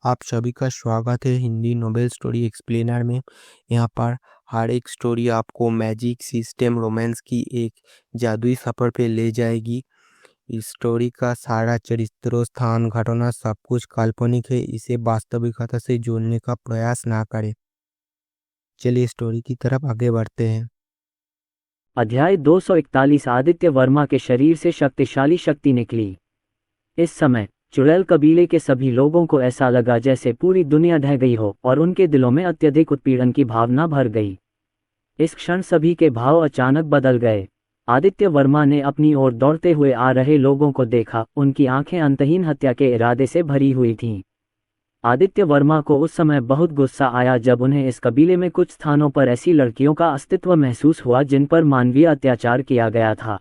आप सभी का स्वागत है हिंदी नोबेल स्टोरी एक्सप्लेनर में। यहाँ पर हर एक स्टोरी आपको मैजिक सिस्टम रोमांस की एक जादुई सफ़र पे ले जाएगी। इस स्टोरी का सारा चरित्र, स्थान, घटना सब कुछ काल्पनिक है। इसे वास्तविकता से जोड़ने का प्रयास ना करें। चलिए स्टोरी की तरफ आगे बढ़ते हैं। अध्याय 241। आदित्य वर्मा के शरीर से शक्तिशाली शक्ति निकली। इस समय चुड़ैल कबीले के सभी लोगों को ऐसा लगा जैसे पूरी दुनिया ढह गई हो और उनके दिलों में अत्यधिक उत्पीड़न की भावना भर गई। इस क्षण सभी के भाव अचानक बदल गए। आदित्य वर्मा ने अपनी ओर दौड़ते हुए आ रहे लोगों को देखा। उनकी आंखें अंतहीन हत्या के इरादे से भरी हुई थीं। आदित्य वर्मा को उस समय बहुत गुस्सा आया जब उन्हें इस कबीले में कुछ स्थानों पर ऐसी लड़कियों का अस्तित्व महसूस हुआ जिन पर मानवीय अत्याचार किया गया था।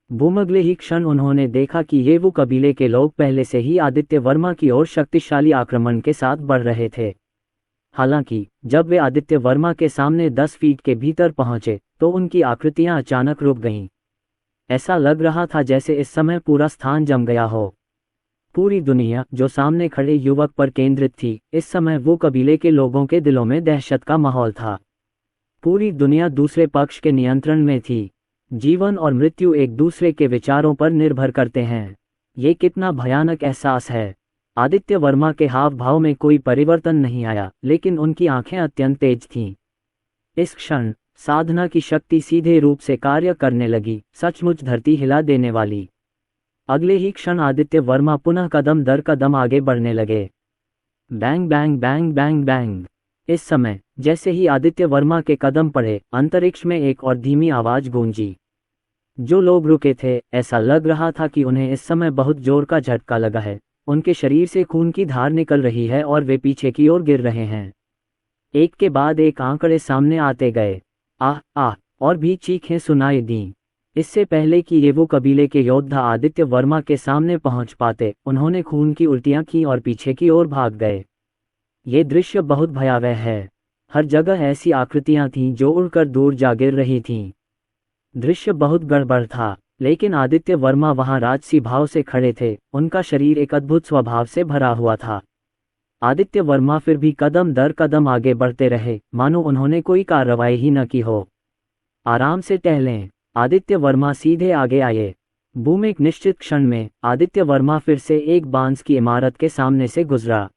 भूमगले ही क्षण उन्होंने देखा कि ये वो कबीले के लोग पहले से ही आदित्य वर्मा की ओर शक्तिशाली आक्रमण के साथ बढ़ रहे थे। हालांकि जब वे आदित्य वर्मा के सामने 10 फीट के भीतर पहुंचे तो उनकी आकृतियां अचानक रुक गईं। ऐसा लग रहा था जैसे इस समय पूरा स्थान जम गया हो। पूरी दुनिया जो सामने खड़े युवक पर केंद्रित थी, इस समय वो कबीले के लोगों के दिलों में दहशत का माहौल था। पूरी दुनिया दूसरे पक्ष के नियंत्रण में थी। जीवन और मृत्यु एक दूसरे के विचारों पर निर्भर करते हैं। ये कितना भयानक एहसास है। आदित्य वर्मा के हाव भाव में कोई परिवर्तन नहीं आया, लेकिन उनकी आंखें अत्यंत तेज थीं। इस क्षण साधना की शक्ति सीधे रूप से कार्य करने लगी, सचमुच धरती हिला देने वाली। अगले ही क्षण आदित्य वर्मा पुनः कदम दर कदम आगे बढ़ने लगे। Bang bang bang bang bang. इस समय जैसे ही आदित्य वर्मा के कदम पड़े, अंतरिक्ष में एक और धीमी आवाज गूंजी। जो लोग रुके थे, ऐसा लग रहा था कि उन्हें इस समय बहुत जोर का झटका लगा है। उनके शरीर से खून की धार निकल रही है और वे पीछे की ओर गिर रहे हैं। एक के बाद एक आंकड़े सामने आते गए। आह आह और भी चीखें सुनाई दीं। इससे पहले कि ये वो कबीले के योद्धा आदित्य वर्मा के सामने पहुंच पाते, उन्होंने खून की उल्टियां की और पीछे की ओर भाग गए। ये दृश्य बहुत भयावह है। हर जगह ऐसी आकृतियां थीं जो उड़कर दूर जा गिर रही थीं। दृश्य बहुत गड़बड़ था, लेकिन आदित्य वर्मा वहां राजसी भाव से खड़े थे। उनका शरीर एक अद्भुत स्वभाव से भरा हुआ था। आदित्य वर्मा फिर भी कदम दर कदम आगे बढ़ते रहे, मानो उन्होंने कोई कार्रवाई ही न की हो। आराम से टहलें। आदित्य वर्मा सीधे आगे आए। बूम। एक निश्चित क्षण में आदित्य वर्मा फिर से एक बांस की इमारत के सामने से गुजरा।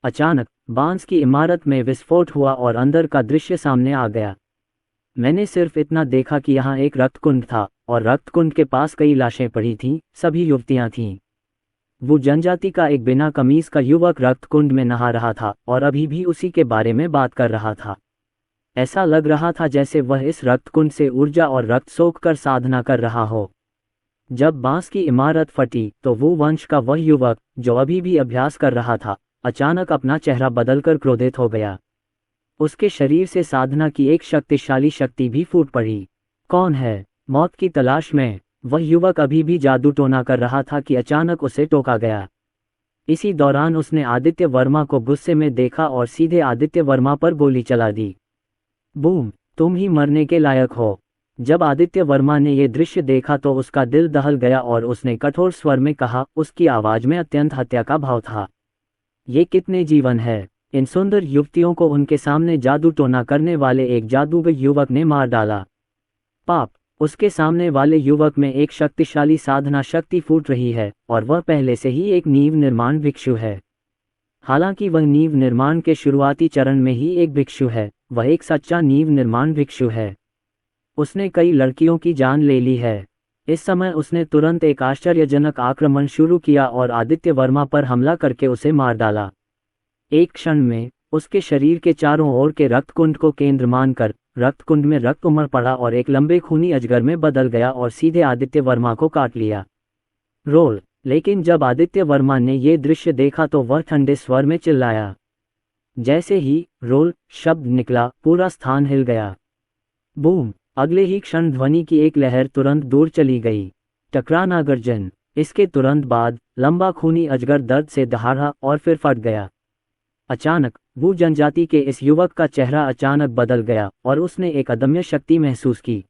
अचानक बांस की इमारत में विस्फोट हुआ और अंदर का दृश्य सामने आ गया। मैंने सिर्फ इतना देखा कि यहाँ एक रक्तकुंड था और रक्तकुंड के पास कई लाशें पड़ी थीं, सभी युवतियां थीं। वो जनजाति का एक बिना कमीज का युवक रक्तकुंड में नहा रहा था और अभी भी उसी के बारे में बात कर रहा था। ऐसा लग रहा था जैसे वह इस रक्तकुंड से ऊर्जा और रक्त सोख कर साधना कर रहा हो। जब बांस की इमारत फटी तो वो वंश का वह युवक जो अभी भी अभ्यास कर रहा था, अचानक अपना चेहरा बदलकर क्रोधित हो गया। उसके शरीर से साधना की एक शक्तिशाली शक्ति भी फूट पड़ी। कौन है? मौत की तलाश में वह युवक अभी भी जादू टोना कर रहा था कि अचानक उसे टोका गया। इसी दौरान उसने आदित्य वर्मा को गुस्से में देखा और सीधे आदित्य वर्मा पर गोली चला दी। बूम। तुम ही मरने के लायक हो। जब आदित्य वर्मा ने यह दृश्य देखा तो उसका दिल दहल गया और उसने कठोर स्वर में कहा। उसकी आवाज में अत्यंत हत्या का भाव था। ये कितने जीवन है। इन सुंदर युवतियों को उनके सामने जादू टोना करने वाले एक जादूगर युवक ने मार डाला। पाप। उसके सामने वाले युवक में एक शक्तिशाली साधना शक्ति फूट रही है और वह पहले से ही एक नींव निर्माण भिक्षु है। हालांकि वह नींव निर्माण के शुरुआती चरण में ही एक भिक्षु है, वह एक सच्चा नींव निर्माण भिक्षु है। उसने कई लड़कियों की जान ले ली है। इस समय उसने तुरंत एक आश्चर्यजनक आक्रमण शुरू किया और आदित्य वर्मा पर हमला करके उसे मार डाला। एक क्षण में उसके शरीर के चारों ओर के रक्तकुंड को केंद्र मानकर रक्तकुंड में रक्त उमड़ पड़ा और एक लंबे खूनी अजगर में बदल गया और सीधे आदित्य वर्मा को काट लिया। रोल। लेकिन जब आदित्य वर्मा ने यह दृश्य देखा तो वह ठंडे स्वर में चिल्लाया। जैसे ही रोल शब्द निकला, पूरा स्थान हिल गया। बूम। अगले ही क्षण ध्वनि की एक लहर तुरंत दूर चली गई। टकराना गर्जन। इसके तुरंत बाद लंबा खूनी अजगर दर्द से दहाड़ा और फिर फट गया। अचानक वो जनजाति के इस युवक का चेहरा अचानक बदल गया और उसने एक अदम्य शक्ति महसूस की।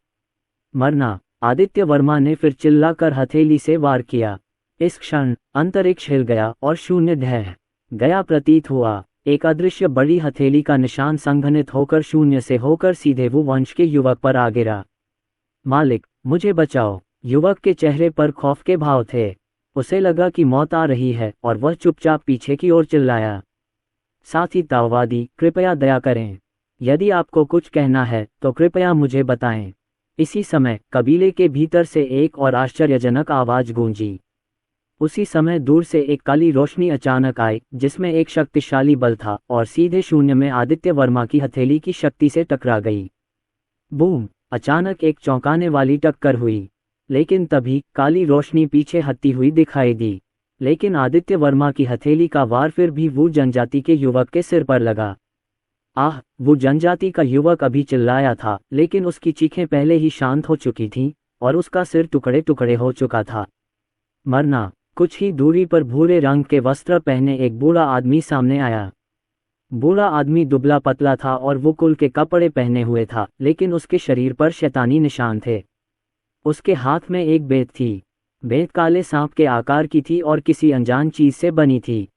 मरना। आदित्य वर्मा ने फिर चिल्लाकर हथेली से वार किया। इस क्षण अंतरिक्ष हिल गया और शून्य ढह गया प्रतीत हुआ। एक अदृश्य बड़ी हथेली का निशान संघनित होकर शून्य से होकर सीधे वो वंश के युवक पर आ गिरा। मालिक, मुझे बचाओ। युवक के चेहरे पर खौफ के भाव थे। उसे लगा कि मौत आ रही है और वह चुपचाप पीछे की ओर चिल्लाया, साथी ताओवादी, कृपया दया करें। यदि आपको कुछ कहना है तो कृपया मुझे बताएं। इसी समय कबीले के भीतर से एक और आश्चर्यजनक आवाज गूंजी। उसी समय दूर से एक काली रोशनी अचानक आई जिसमें एक शक्तिशाली बल था और सीधे शून्य में आदित्य वर्मा की हथेली की शक्ति से टकरा गई। बूम! अचानक एक चौंकाने वाली टक्कर हुई, लेकिन तभी काली रोशनी पीछे हटती हुई दिखाई दी। लेकिन आदित्य वर्मा की हथेली का वार फिर भी वो जनजाति के युवक के सिर पर लगा। आह! वो जनजाति का युवक अभी चिल्लाया था, लेकिन उसकी चीखें पहले ही शांत हो चुकी थीं और उसका सिर टुकड़े टुकड़े हो चुका था। मरना! कुछ ही दूरी पर भूरे रंग के वस्त्र पहने एक बूढ़ा आदमी सामने आया। बूढ़ा आदमी दुबला पतला था और वो कुल के कपड़े पहने हुए था, लेकिन उसके शरीर पर शैतानी निशान थे। उसके हाथ में एक बेत थी। बेत काले सांप के आकार की थी और किसी अनजान चीज से बनी थी।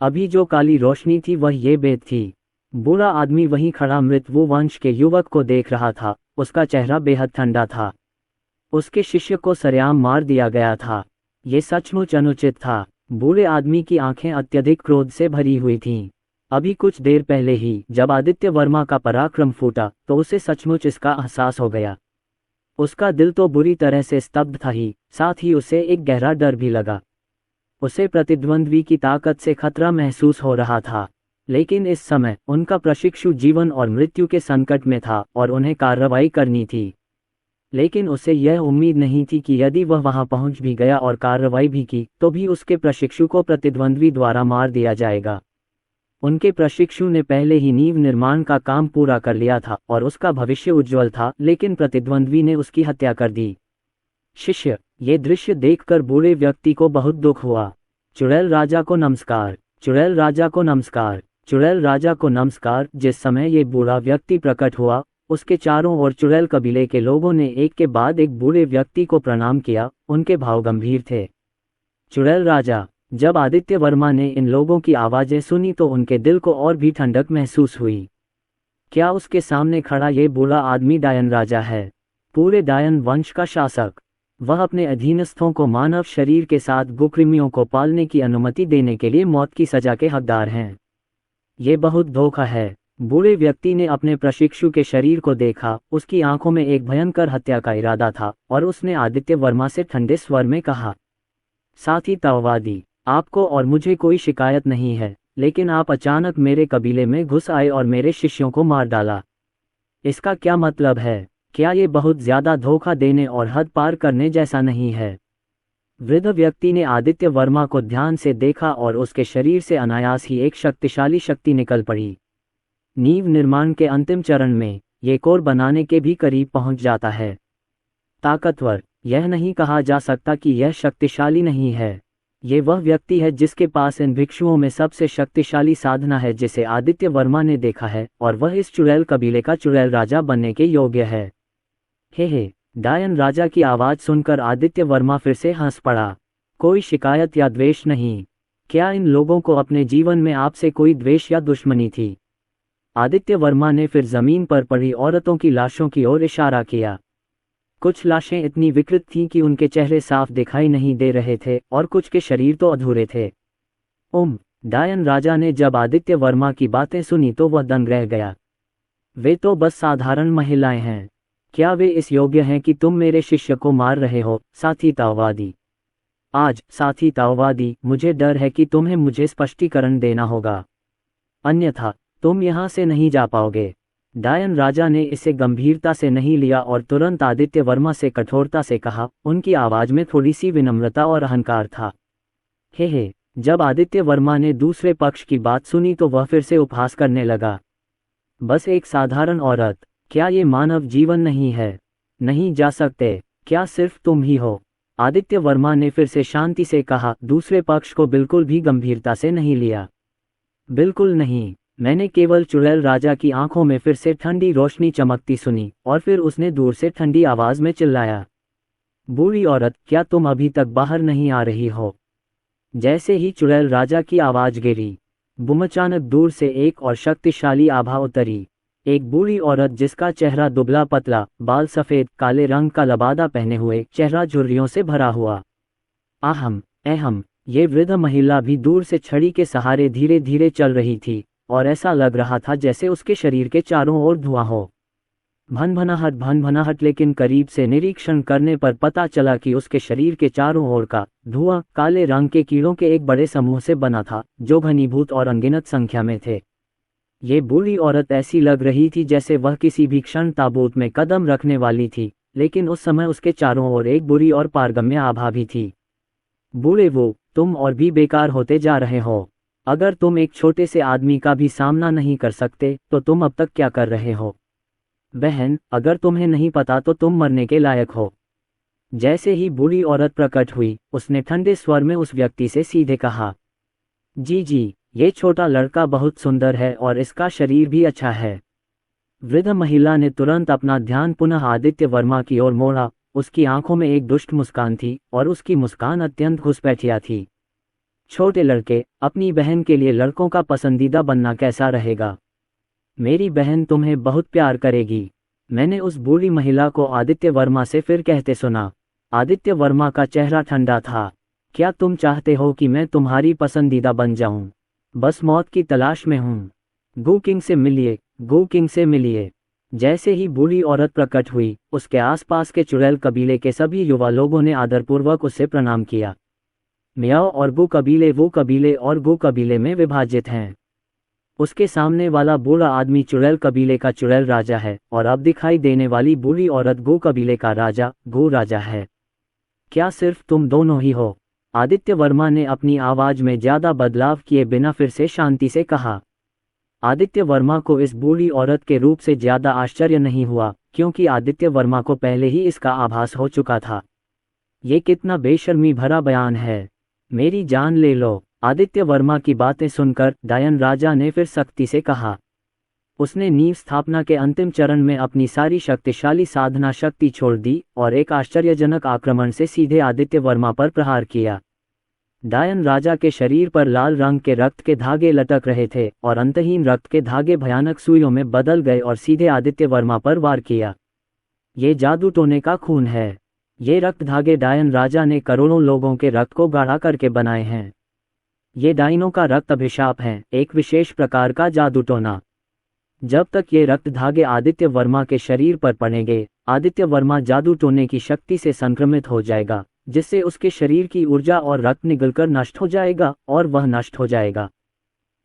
अभी जो काली रोशनी थी वह ये बेत थी। बूढ़ा आदमी वहीं खड़ा मृत वो वंश के युवक को देख रहा था। उसका चेहरा बेहद ठंडा था। उसके शिष्य को सरेआम मार दिया गया था। ये सचमुच अनुचित था। बूढ़े आदमी की आंखें अत्यधिक क्रोध से भरी हुई थीं। अभी कुछ देर पहले ही जब आदित्य वर्मा का पराक्रम फूटा तो उसे सचमुच इसका एहसास हो गया। उसका दिल तो बुरी तरह से स्तब्ध था ही, साथ ही उसे एक गहरा डर भी लगा। उसे प्रतिद्वंद्वी की ताकत से खतरा महसूस हो रहा था, लेकिन इस समय उनका प्रशिक्षु जीवन और मृत्यु के संकट में था और उन्हें कार्रवाई करनी थी। लेकिन उसे यह उम्मीद नहीं थी कि यदि वह वहां पहुंच भी गया और कार्रवाई भी की तो भी उसके प्रशिक्षु को प्रतिद्वंद्वी द्वारा मार दिया जाएगा। उनके प्रशिक्षु ने पहले ही नींव निर्माण का काम पूरा कर लिया था और उसका भविष्य उज्जवल था, लेकिन प्रतिद्वंद्वी ने उसकी हत्या कर दी। शिष्य, ये दृश्य देखकर बूढ़े व्यक्ति को बहुत दुख हुआ। चुड़ैल राजा को नमस्कार, चुड़ैल राजा को नमस्कार, चुड़ैल राजा को नमस्कार। जिस समय ये बूढ़ा व्यक्ति प्रकट हुआ, उसके चारों ओर चुड़ैल कबीले के लोगों ने एक के बाद एक बूढ़े व्यक्ति को प्रणाम किया। उनके भाव गंभीर थे। चुड़ैल राजा, जब आदित्य वर्मा ने इन लोगों की आवाजें सुनी तो उनके दिल को और भी ठंडक महसूस हुई। क्या उसके सामने खड़ा ये बूढ़ा आदमी डायन राजा है, पूरे डायन वंश का शासक? वह अपने अधीनस्थों को मानव शरीर के साथ कुकृमियों को पालने की अनुमति देने के लिए मौत की सजा के हकदार हैं। ये बहुत धोखा है। बूढ़े व्यक्ति ने अपने प्रशिक्षु के शरीर को देखा। उसकी आंखों में एक भयंकर हत्या का इरादा था और उसने आदित्य वर्मा से ठंडे स्वर में कहा, साथी ताओवादी, आपको और मुझे कोई शिकायत नहीं है, लेकिन आप अचानक मेरे कबीले में घुस आए और मेरे शिष्यों को मार डाला। इसका क्या मतलब है? क्या ये बहुत ज्यादा धोखा देने और हद पार करने जैसा नहीं है? वृद्ध व्यक्ति ने आदित्य वर्मा को ध्यान से देखा और उसके शरीर से अनायास ही एक शक्तिशाली शक्ति निकल पड़ी। नींव निर्माण के अंतिम चरण में ये कोर बनाने के भी करीब पहुंच जाता है। ताकतवर, यह नहीं कहा जा सकता कि यह शक्तिशाली नहीं है। ये वह व्यक्ति है जिसके पास इन भिक्षुओं में सबसे शक्तिशाली साधना है जिसे आदित्य वर्मा ने देखा है, और वह इस चुड़ैल कबीले का चुड़ैल राजा बनने के योग्य है। हे, डायन राजा की आवाज सुनकर आदित्य वर्मा फिर से हंस पड़ा। कोई शिकायत या द्वेष नहीं। क्या इन लोगों को अपने जीवन में आपसे कोई द्वेष या दुश्मनी थी? आदित्य वर्मा ने फिर जमीन पर पड़ी औरतों की लाशों की ओर इशारा किया। कुछ लाशें इतनी विकृत थीं कि उनके चेहरे साफ दिखाई नहीं दे रहे थे और कुछ के शरीर तो अधूरे थे। डायन राजा ने जब आदित्य वर्मा की बातें सुनी तो वह दंग रह गया। वे तो बस साधारण महिलाएं हैं। क्या वे इस योग्य हैं कि तुम मेरे शिष्य को मार रहे हो, साथी ताओवादी? आज, साथी ताओवादी, मुझे डर है कि तुम्हें मुझे स्पष्टीकरण देना होगा, अन्यथा तुम यहां से नहीं जा पाओगे। डायन राजा ने इसे गंभीरता से नहीं लिया और तुरंत आदित्य वर्मा से कठोरता से कहा। उनकी आवाज में थोड़ी सी विनम्रता और अहंकार था। हे, जब आदित्य वर्मा ने दूसरे पक्ष की बात सुनी तो वह फिर से उपहास करने लगा। बस एक साधारण औरत, क्या ये मानव जीवन नहीं है? नहीं जा सकते। क्या सिर्फ तुम ही हो? आदित्य वर्मा ने फिर से शांति से कहा। दूसरे पक्ष को बिल्कुल भी गंभीरता से नहीं लिया। बिल्कुल नहीं। मैंने केवल चुड़ैल राजा की आंखों में फिर से ठंडी रोशनी चमकती सुनी और फिर उसने दूर से ठंडी आवाज में चिल्लाया, बूढ़ी औरत, क्या तुम अभी तक बाहर नहीं आ रही हो? जैसे ही चुड़ैल राजा की आवाज गिरी, बूम, अचानक दूर से एक और शक्तिशाली आभा उतरी। एक बूढ़ी औरत जिसका चेहरा दुबला पतला, बाल सफेद काले रंग का लबादा पहने हुए, चेहरा झुर्रियों से भरा हुआ। आहम अहम, ये वृद्ध महिला भी दूर से छड़ी के सहारे धीरे धीरे चल रही थी और ऐसा लग रहा था जैसे उसके शरीर के चारों ओर धुआं हो। भन भनाहट, लेकिन करीब से निरीक्षण करने पर पता चला कि उसके शरीर के चारों ओर का धुआं काले रंग के कीड़ों के एक बड़े समूह से बना था जो घनीभूत और अनगिनत संख्या में थे। ये बूढ़ी औरत ऐसी लग रही थी जैसे वह किसी भी क्षण ताबूत में कदम रखने वाली थी, लेकिन उस समय उसके चारों ओर एक बुरी और पारगम्य आभा भी थी। बूढ़े, वो तुम और भी बेकार होते जा रहे हो। अगर तुम एक छोटे से आदमी का भी सामना नहीं कर सकते तो तुम अब तक क्या कर रहे हो? बहन, अगर तुम्हें नहीं पता तो तुम मरने के लायक हो। जैसे ही बूढ़ी औरत प्रकट हुई, उसने ठंडे स्वर में उस व्यक्ति से सीधे कहा, जी, ये छोटा लड़का बहुत सुंदर है और इसका शरीर भी अच्छा है। वृद्ध महिला ने तुरंत अपना ध्यान पुनः आदित्य वर्मा की ओर मोड़ा। उसकी आंखों में एक दुष्ट मुस्कान थी और उसकी मुस्कान अत्यंत घुसपैठिया थी। छोटे लड़के, अपनी बहन के लिए लड़कों का पसंदीदा बनना कैसा रहेगा? मेरी बहन तुम्हें बहुत प्यार करेगी, मैंने उस बूढ़ी महिला को आदित्य वर्मा से फिर कहते सुना। आदित्य वर्मा का चेहरा ठंडा था। क्या तुम चाहते हो कि मैं तुम्हारी पसंदीदा बन जाऊं? बस मौत की तलाश में हूं। गू किंग से मिलिए, गू किंग से मिलिए। जैसे ही बूढ़ी औरत प्रकट हुई, उसके आसपास के चुड़ैल कबीले के सभी युवा लोगों ने आदरपूर्वक उससे प्रणाम किया। मियाओ और गू कबीले वो कबीले और गू कबीले में विभाजित हैं। उसके सामने वाला बूढ़ा आदमी चुड़ैल कबीले का चुड़ैल राजा है और अब दिखाई देने वाली बूढ़ी औरत गू कबीले का राजा, गू राजा है। क्या सिर्फ तुम दोनों ही हो? आदित्य वर्मा ने अपनी आवाज में ज्यादा बदलाव किए बिना फिर से शांति से कहा। आदित्य वर्मा को इस बूढ़ी औरत के रूप से ज्यादा आश्चर्य नहीं हुआ, क्योंकि आदित्य वर्मा को पहले ही इसका आभास हो चुका था। ये कितना बेशर्मी भरा बयान है। मेरी जान ले लो। आदित्य वर्मा की बातें सुनकर डायन राजा ने फिर सख्ती से कहा। उसने नींव स्थापना के अंतिम चरण में अपनी सारी शक्तिशाली साधना शक्ति छोड़ दी और एक आश्चर्यजनक आक्रमण से सीधे आदित्य वर्मा पर प्रहार किया। डायन राजा के शरीर पर लाल रंग के रक्त के धागे लटक रहे थे और अंतहीन रक्त के धागे भयानक सुइयों में बदल गए और सीधे आदित्य वर्मा पर वार किया। ये जादू टोने का खून है। ये रक्त धागे डायन राजा ने करोड़ों लोगों के रक्त को गाढ़ा करके बनाए हैं। ये डायनों का रक्त अभिशाप है, एक विशेष प्रकार का जादू टोना। जब तक ये रक्त धागे आदित्य वर्मा के शरीर पर पड़ेंगे, आदित्य वर्मा जादू टोने की शक्ति से संक्रमित हो जाएगा, जिससे उसके शरीर की ऊर्जा और रक्त निगलकर नष्ट हो जाएगा और वह नष्ट हो जाएगा।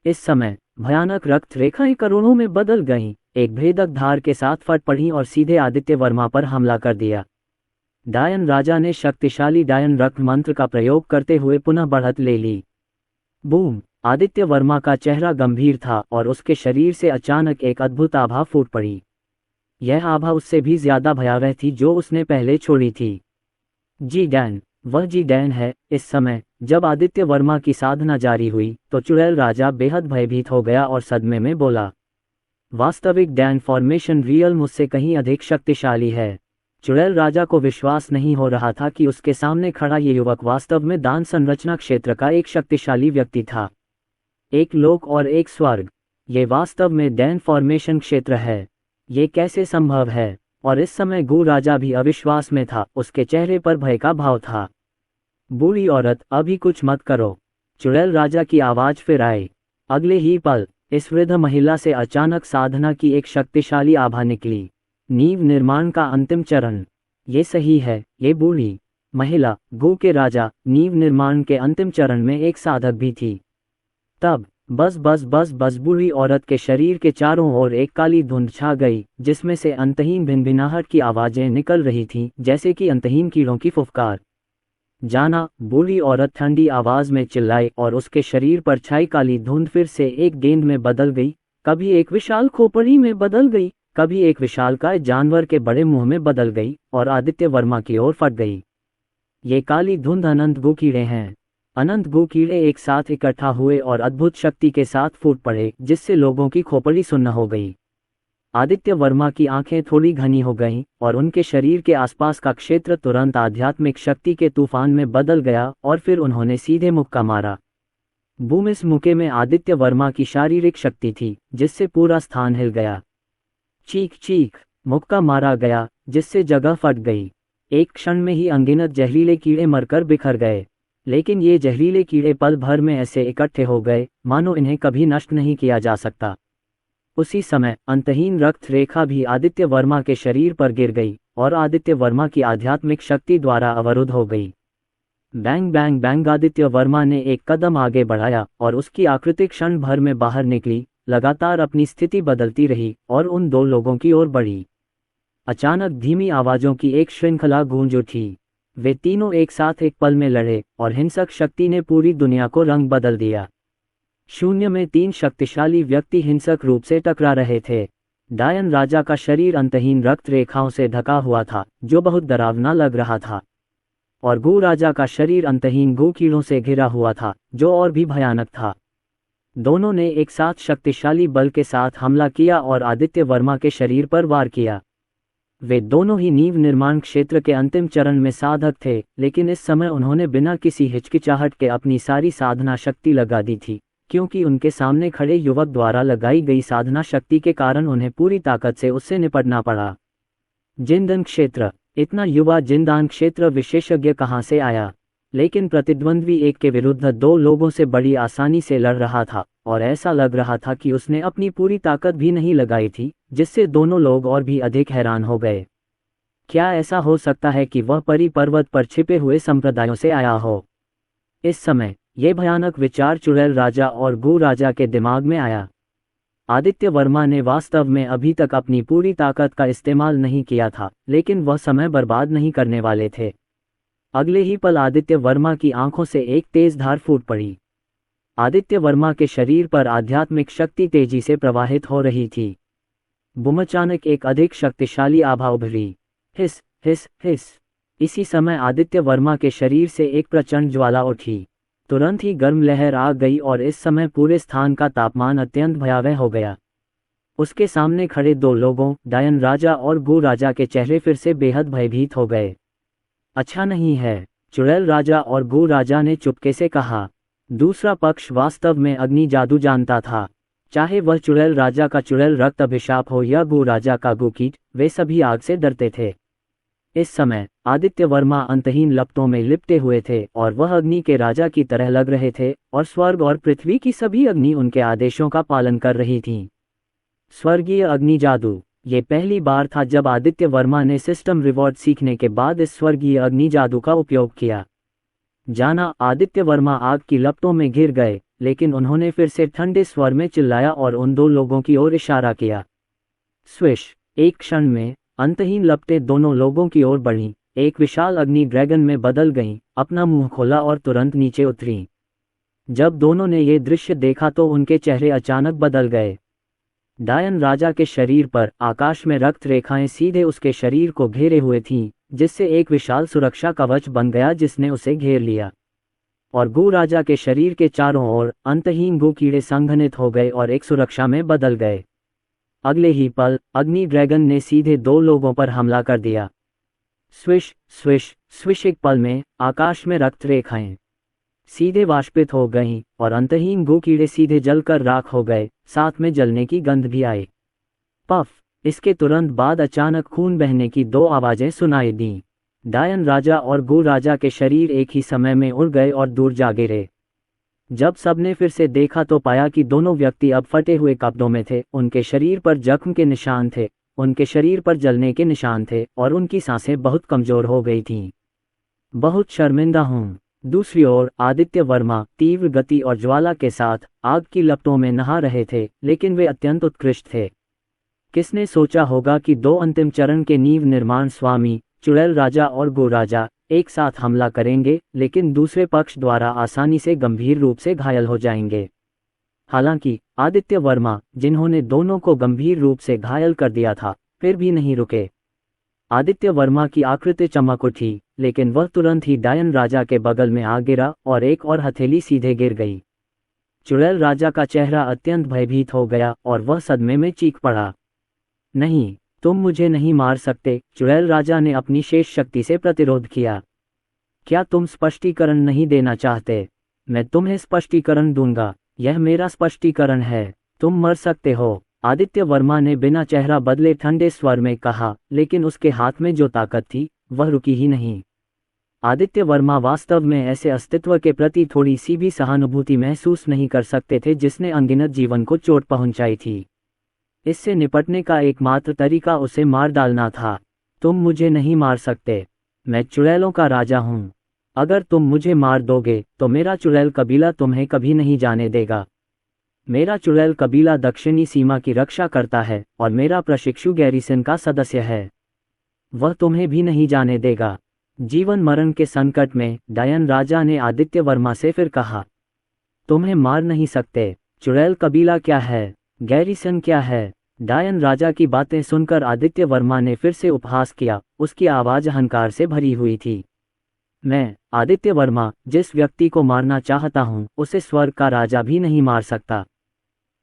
इस समय भयानक रक्त रेखाएं करोड़ों में बदल गईं, एक भेदक धार के साथ फट पड़ी और सीधे आदित्य वर्मा पर हमला कर दिया। डायन राजा ने शक्तिशाली डायन रक्त मंत्र का प्रयोग करते हुए पुनः बढ़त ले ली। बूम! आदित्य वर्मा का चेहरा गंभीर था और उसके शरीर से अचानक एक अद्भुत आभा फूट पड़ी। यह आभा उससे भी ज्यादा भयावह थी जो उसने पहले छोड़ी थी। जी डैन, वह जी डैन है। इस समय जब आदित्य वर्मा की साधना जारी हुई तो चुड़ैल राजा बेहद भयभीत हो गया और सदमे में बोला, वास्तविक डैन फॉर्मेशन रियल मुझसे कहीं अधिक शक्तिशाली है। चुड़ैल राजा को विश्वास नहीं हो रहा था कि उसके सामने खड़ा ये युवक वास्तव में दान संरचना क्षेत्र का एक शक्तिशाली व्यक्ति था। एक लोक और एक स्वर्ग, ये वास्तव में डैन फॉर्मेशन क्षेत्र है। ये कैसे संभव है? और इस समय गू राजा भी अविश्वास में था, उसके चेहरे पर भय का भाव था। बूढ़ी औरत, अभी कुछ मत करो। चुड़ैल राजा की आवाज फिर आई। अगले ही पल इस वृद्ध महिला से अचानक साधना की एक शक्तिशाली आभा निकली। नींव निर्माण का अंतिम चरण। ये सही है, ये बूढ़ी महिला गू के राजा नींव निर्माण के अंतिम चरण में एक साधक भी थी। तब बस बूढ़ी औरत के शरीर के चारों ओर एक काली धुंध छा गई, जिसमें से अंतहीन भिनभिनाहट की आवाजें निकल रही थीं, जैसे कि अंतहीन कीड़ों की फुफकार। जाना, बूढ़ी औरत ठंडी आवाज में चिल्लाई और उसके शरीर पर छाई काली धुंध फिर से एक गेंद में बदल गई, कभी एक विशाल खोपड़ी में बदल गई, कभी एक विशालकाय जानवर के बड़े मुंह में बदल गई और आदित्य वर्मा की ओर फट गई। ये काली धुंध अनंत गू कीड़े हैं। अनंत गू कीड़े एक साथ इकट्ठा हुए और अद्भुत शक्ति के साथ फूट पड़े, जिससे लोगों की खोपड़ी सुन्न हो गई। आदित्य वर्मा की आंखें थोड़ी घनी हो गईं और उनके शरीर के आसपास का क्षेत्र तुरंत आध्यात्मिक शक्ति के तूफान में बदल गया और फिर उन्होंने सीधे मुक्का मारा। बूम! इस मुक्के में आदित्य वर्मा की शारीरिक शक्ति थी जिससे पूरा स्थान हिल गया। चीख चीख! मुक्का मारा गया जिससे जगह फट गई। एक क्षण में ही अनगिनत जहरीले कीड़े मरकर बिखर गए, लेकिन ये जहरीले कीड़े पल भर में ऐसे इकट्ठे हो गए मानो इन्हें कभी नष्ट नहीं किया जा सकता। उसी समय अंतहीन रक्त रेखा भी आदित्य वर्मा के शरीर पर गिर गई और आदित्य वर्मा की आध्यात्मिक शक्ति द्वारा अवरुद्ध हो गई। Bang bang bang! Aditya Verma ने एक कदम आगे बढ़ाया और उसकी आकृति क्षण भर में बाहर निकली, लगातार अपनी स्थिति बदलती रही और उन दो लोगों की ओर बढ़ी। अचानक धीमी आवाज़ों की एक श्रृंखला गूंज उठी। वे तीनों एक साथ एक पल में लड़े और हिंसक शक्ति ने पूरी दुनिया को रंग बदल दिया। शून्य में तीन शक्तिशाली व्यक्ति हिंसक रूप से टकरा रहे थे। डायन राजा का शरीर अंतहीन रक्त रेखाओं से ढका हुआ था जो बहुत डरावना लग रहा था, और गू राजा का शरीर अंतहीन गू कीड़ों से घिरा हुआ था जो और भी भयानक था। दोनों ने एक साथ शक्तिशाली बल के साथ हमला किया और आदित्य वर्मा के शरीर पर वार किया। वे दोनों ही नींव निर्माण क्षेत्र के अंतिम चरण में साधक थे, लेकिन इस समय उन्होंने बिना किसी हिचकिचाहट के अपनी सारी साधना शक्ति लगा दी थी, क्योंकि उनके सामने खड़े युवक द्वारा लगाई गई साधना शक्ति के कारण उन्हें पूरी ताकत से उससे निपटना पड़ा। जिनदान क्षेत्र! इतना युवा जिनदान क्षेत्र विशेषज्ञ कहाँ से आया? लेकिन प्रतिद्वंद्वी एक के विरुद्ध दो लोगों से बड़ी आसानी से लड़ रहा था और ऐसा लग रहा था कि उसने अपनी पूरी ताकत भी नहीं लगाई थी, जिससे दोनों लोग और भी अधिक हैरान हो गए। क्या ऐसा हो सकता है कि वह परी पर्वत पर छिपे हुए संप्रदायों से आया हो? इस समय ये भयानक विचार चुड़ैल राजा और गू राजा के दिमाग में आया। आदित्य वर्मा ने वास्तव में अभी तक अपनी पूरी ताकत का इस्तेमाल नहीं किया था, लेकिन वह समय बर्बाद नहीं करने वाले थे। अगले ही पल आदित्य वर्मा की आंखों से एक तेज धार फूट पड़ी। आदित्य वर्मा के शरीर पर आध्यात्मिक शक्ति तेजी से प्रवाहित हो रही थी। बुम! अचानक एक अधिक शक्तिशाली आभा उभरी। हिस हिस हिस! इसी समय आदित्य वर्मा के शरीर से एक प्रचंड ज्वाला उठी। तुरंत ही गर्म लहर आ गई और इस समय पूरे स्थान का तापमान अत्यंत भयावह हो गया। उसके सामने खड़े दो लोगों, डायन राजा और गू राजा के चेहरे फिर से बेहद भयभीत हो गए। अच्छा नहीं है, चुड़ैल राजा और गू राजा ने चुपके से कहा। दूसरा पक्ष वास्तव में अग्नि जादू जानता था। चाहे वह चुड़ैल राजा का चुड़ैल रक्त अभिशाप हो या गू राजा का गू कीट, वे सभी आग से डरते थे। इस समय आदित्य वर्मा अंतहीन लपटों में लिपटे हुए थे और वह अग्नि के राजा की तरह लग रहे थे और स्वर्ग और पृथ्वी की सभी अग्नि उनके आदेशों का पालन कर रही थीं। स्वर्गीय अग्नि जादू! ये पहली बार था जब आदित्य वर्मा ने सिस्टम रिवॉर्ड सीखने के बाद इस स्वर्गीय अग्नि जादू का उपयोग किया। जाना! आदित्य वर्मा आग की लपटों में घिर गए, लेकिन उन्होंने फिर से ठंडे स्वर में चिल्लाया और उन दो लोगों की ओर इशारा किया। स्विश! एक क्षण में अंतहीन लपटें दोनों लोगों की ओर बढ़ीं, एक विशाल अग्नि ड्रैगन में बदल गईं, अपना मुंह खोला और तुरंत नीचे उतरीं। जब दोनों ने ये दृश्य देखा तो उनके चेहरे अचानक बदल गए। डायन राजा के शरीर पर आकाश में रक्त रेखाएं सीधे उसके शरीर को घेरे हुए थीं, जिससे एक विशाल सुरक्षा कवच बन गया जिसने उसे घेर लिया। और गू राजा के शरीर के चारों ओर अंतहीन गू कीड़े संघनित हो गए और एक सुरक्षा में बदल गए। अगले ही पल अग्नि ड्रैगन ने सीधे दो लोगों पर हमला कर दिया। Swish swish swish! एक पल में आकाश में रक्त रेखाएं सीधे वाष्पित हो गईं और अंतहीन गू कीड़े सीधे जलकर राख हो गए, साथ में जलने की गंध भी आई। पफ! इसके तुरंत बाद अचानक खून बहने की दो आवाजें सुनाई दीं। डायन राजा और गू राजा के शरीर एक ही समय में उड़ गए और दूर जा गिरे। जब सबने फिर से देखा तो पाया कि दोनों व्यक्ति अब फटे हुए कपड़ों में थे, उनके शरीर पर जख्म के निशान थे, उनके शरीर पर जलने के निशान थे और उनकी सांसें बहुत कमजोर हो गई थीं। बहुत शर्मिंदा हूँ। दूसरी ओर आदित्य वर्मा तीव्र गति और ज्वाला के साथ आग की लपटों में नहा रहे थे, लेकिन वे अत्यंत उत्कृष्ट थे। किसने सोचा होगा कि दो अंतिम चरण के नींव निर्माण स्वामी चुड़ैल राजा और गू राजा एक साथ हमला करेंगे, लेकिन दूसरे पक्ष द्वारा आसानी से गंभीर रूप से घायल हो जाएंगे। हालांकि आदित्य वर्मा, जिन्होंने दोनों को गंभीर रूप से घायल कर दिया था, फिर भी नहीं रुके। आदित्य वर्मा की आकृति चमक उठी, लेकिन वह तुरंत ही डायन राजा के बगल में आ गिरा और एक और हथेली सीधे गिर गई। चुड़ैल राजा का चेहरा अत्यंत भयभीत हो गया और वह सदमे में चीख पड़ा। नहीं, तुम मुझे नहीं मार सकते, चुड़ैल राजा ने अपनी शेष शक्ति से प्रतिरोध किया। क्या तुम स्पष्टीकरण नहीं देना चाहते? मैं तुम्हें स्पष्टीकरण दूंगा, यह मेरा स्पष्टीकरण है। तुम मर सकते हो, आदित्य वर्मा ने बिना चेहरा बदले ठंडे स्वर में कहा, लेकिन उसके हाथ में जो ताकत थी वह रुकी ही नहीं। आदित्य वर्मा वास्तव में ऐसे अस्तित्व के प्रति थोड़ी सी भी सहानुभूति महसूस नहीं कर सकते थे जिसने अनगिनत जीवन को चोट पहुंचाई थी। इससे निपटने का एकमात्र तरीका उसे मार डालना था। तुम मुझे नहीं मार सकते, मैं चुड़ैलों का राजा हूं। अगर तुम मुझे मार दोगे तो मेरा चुड़ैल कबीला तुम्हें कभी नहीं जाने देगा। मेरा चुड़ैल कबीला दक्षिणी सीमा की रक्षा करता है और मेरा प्रशिक्षु गैरिसन का सदस्य है। वह तुम्हें भी नहीं जाने देगा। जीवन मरण के संकट में डायन राजा ने आदित्य वर्मा से फिर कहा, तुम्हें मार नहीं सकते। चुड़ैल कबीला क्या है, गैरिसन क्या है? डायन राजा की बातें सुनकर आदित्य वर्मा ने फिर से उपहास किया। उसकी आवाज अहंकार से भरी हुई थी। मैं, आदित्य वर्मा, जिस व्यक्ति को मारना चाहता हूं उसे स्वर्ग का राजा भी नहीं मार सकता।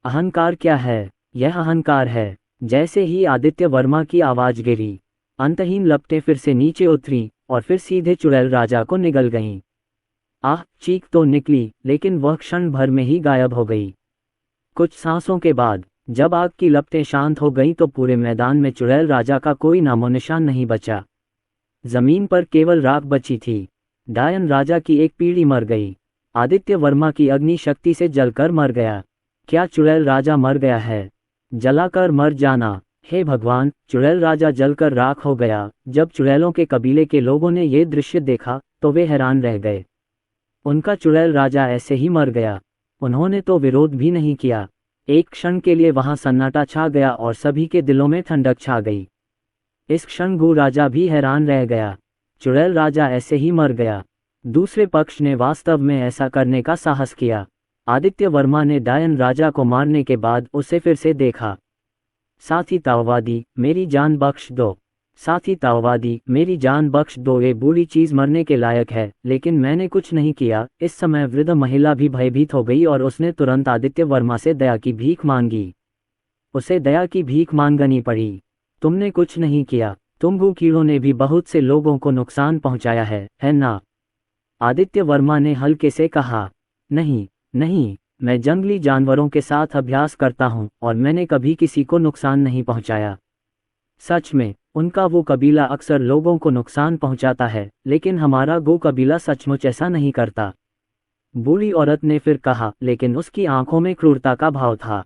अहंकार क्या है? यह अहंकार है। जैसे ही आदित्य वर्मा की आवाज गिरी, अंतहीन लपटें फिर से नीचे उतरी और फिर सीधे चुड़ैल राजा को निगल गईं। आह, चीख तो निकली, लेकिन वह क्षण भर में ही गायब हो गई। कुछ सांसों के बाद जब आग की लपटें शांत हो गईं तो पूरे मैदान में चुड़ैल राजा का कोई नामो निशान नहीं बचा। जमीन पर केवल राख बची थी। डायन राजा की एक पीढ़ी मर गई। आदित्य वर्मा की अग्नि शक्ति से जलकर मर गया। क्या चुड़ैल राजा मर गया है? जलाकर मर जाना। हे भगवान, चुड़ैल राजा जलकर राख हो गया। जब चुड़ैलों के कबीले के लोगों ने ये दृश्य देखा तो वे हैरान रह गए। उनका चुड़ैल राजा ऐसे ही मर गया। उन्होंने तो विरोध भी नहीं किया। एक क्षण के लिए वहां सन्नाटा छा गया और सभी के दिलों में ठंडक छा गई। इस क्षण गू राजा भी हैरान रह गया। चुड़ैल राजा ऐसे ही मर गया। दूसरे पक्ष ने वास्तव में ऐसा करने का साहस किया। आदित्य वर्मा ने डायन राजा को मारने के बाद उसे फिर से देखा। साथी ताओवादी, मेरी जान बख्श दो। साथी ताओवादी, मेरी जान बख्श दो। ये बुरी चीज मरने के लायक है, लेकिन मैंने कुछ नहीं किया। इस समय वृद्ध महिला भी भयभीत हो गई और उसने तुरंत आदित्य वर्मा से दया की भीख मांगी। उसे दया की भीख मांगनी पड़ी। तुमने कुछ नहीं किया। तुम गू कीड़ों ने भी बहुत से लोगों को नुकसान पहुंचाया है ना? आदित्य वर्मा ने हल्के से कहा। नहीं नहीं, मैं जंगली जानवरों के साथ अभ्यास करता हूं और मैंने कभी किसी को नुकसान नहीं पहुंचाया। सच में, उनका वो कबीला अक्सर लोगों को नुकसान पहुंचाता है, लेकिन हमारा गो कबीला सचमुच ऐसा नहीं करता। बूढ़ी औरत ने फिर कहा, लेकिन उसकी आंखों में क्रूरता का भाव था।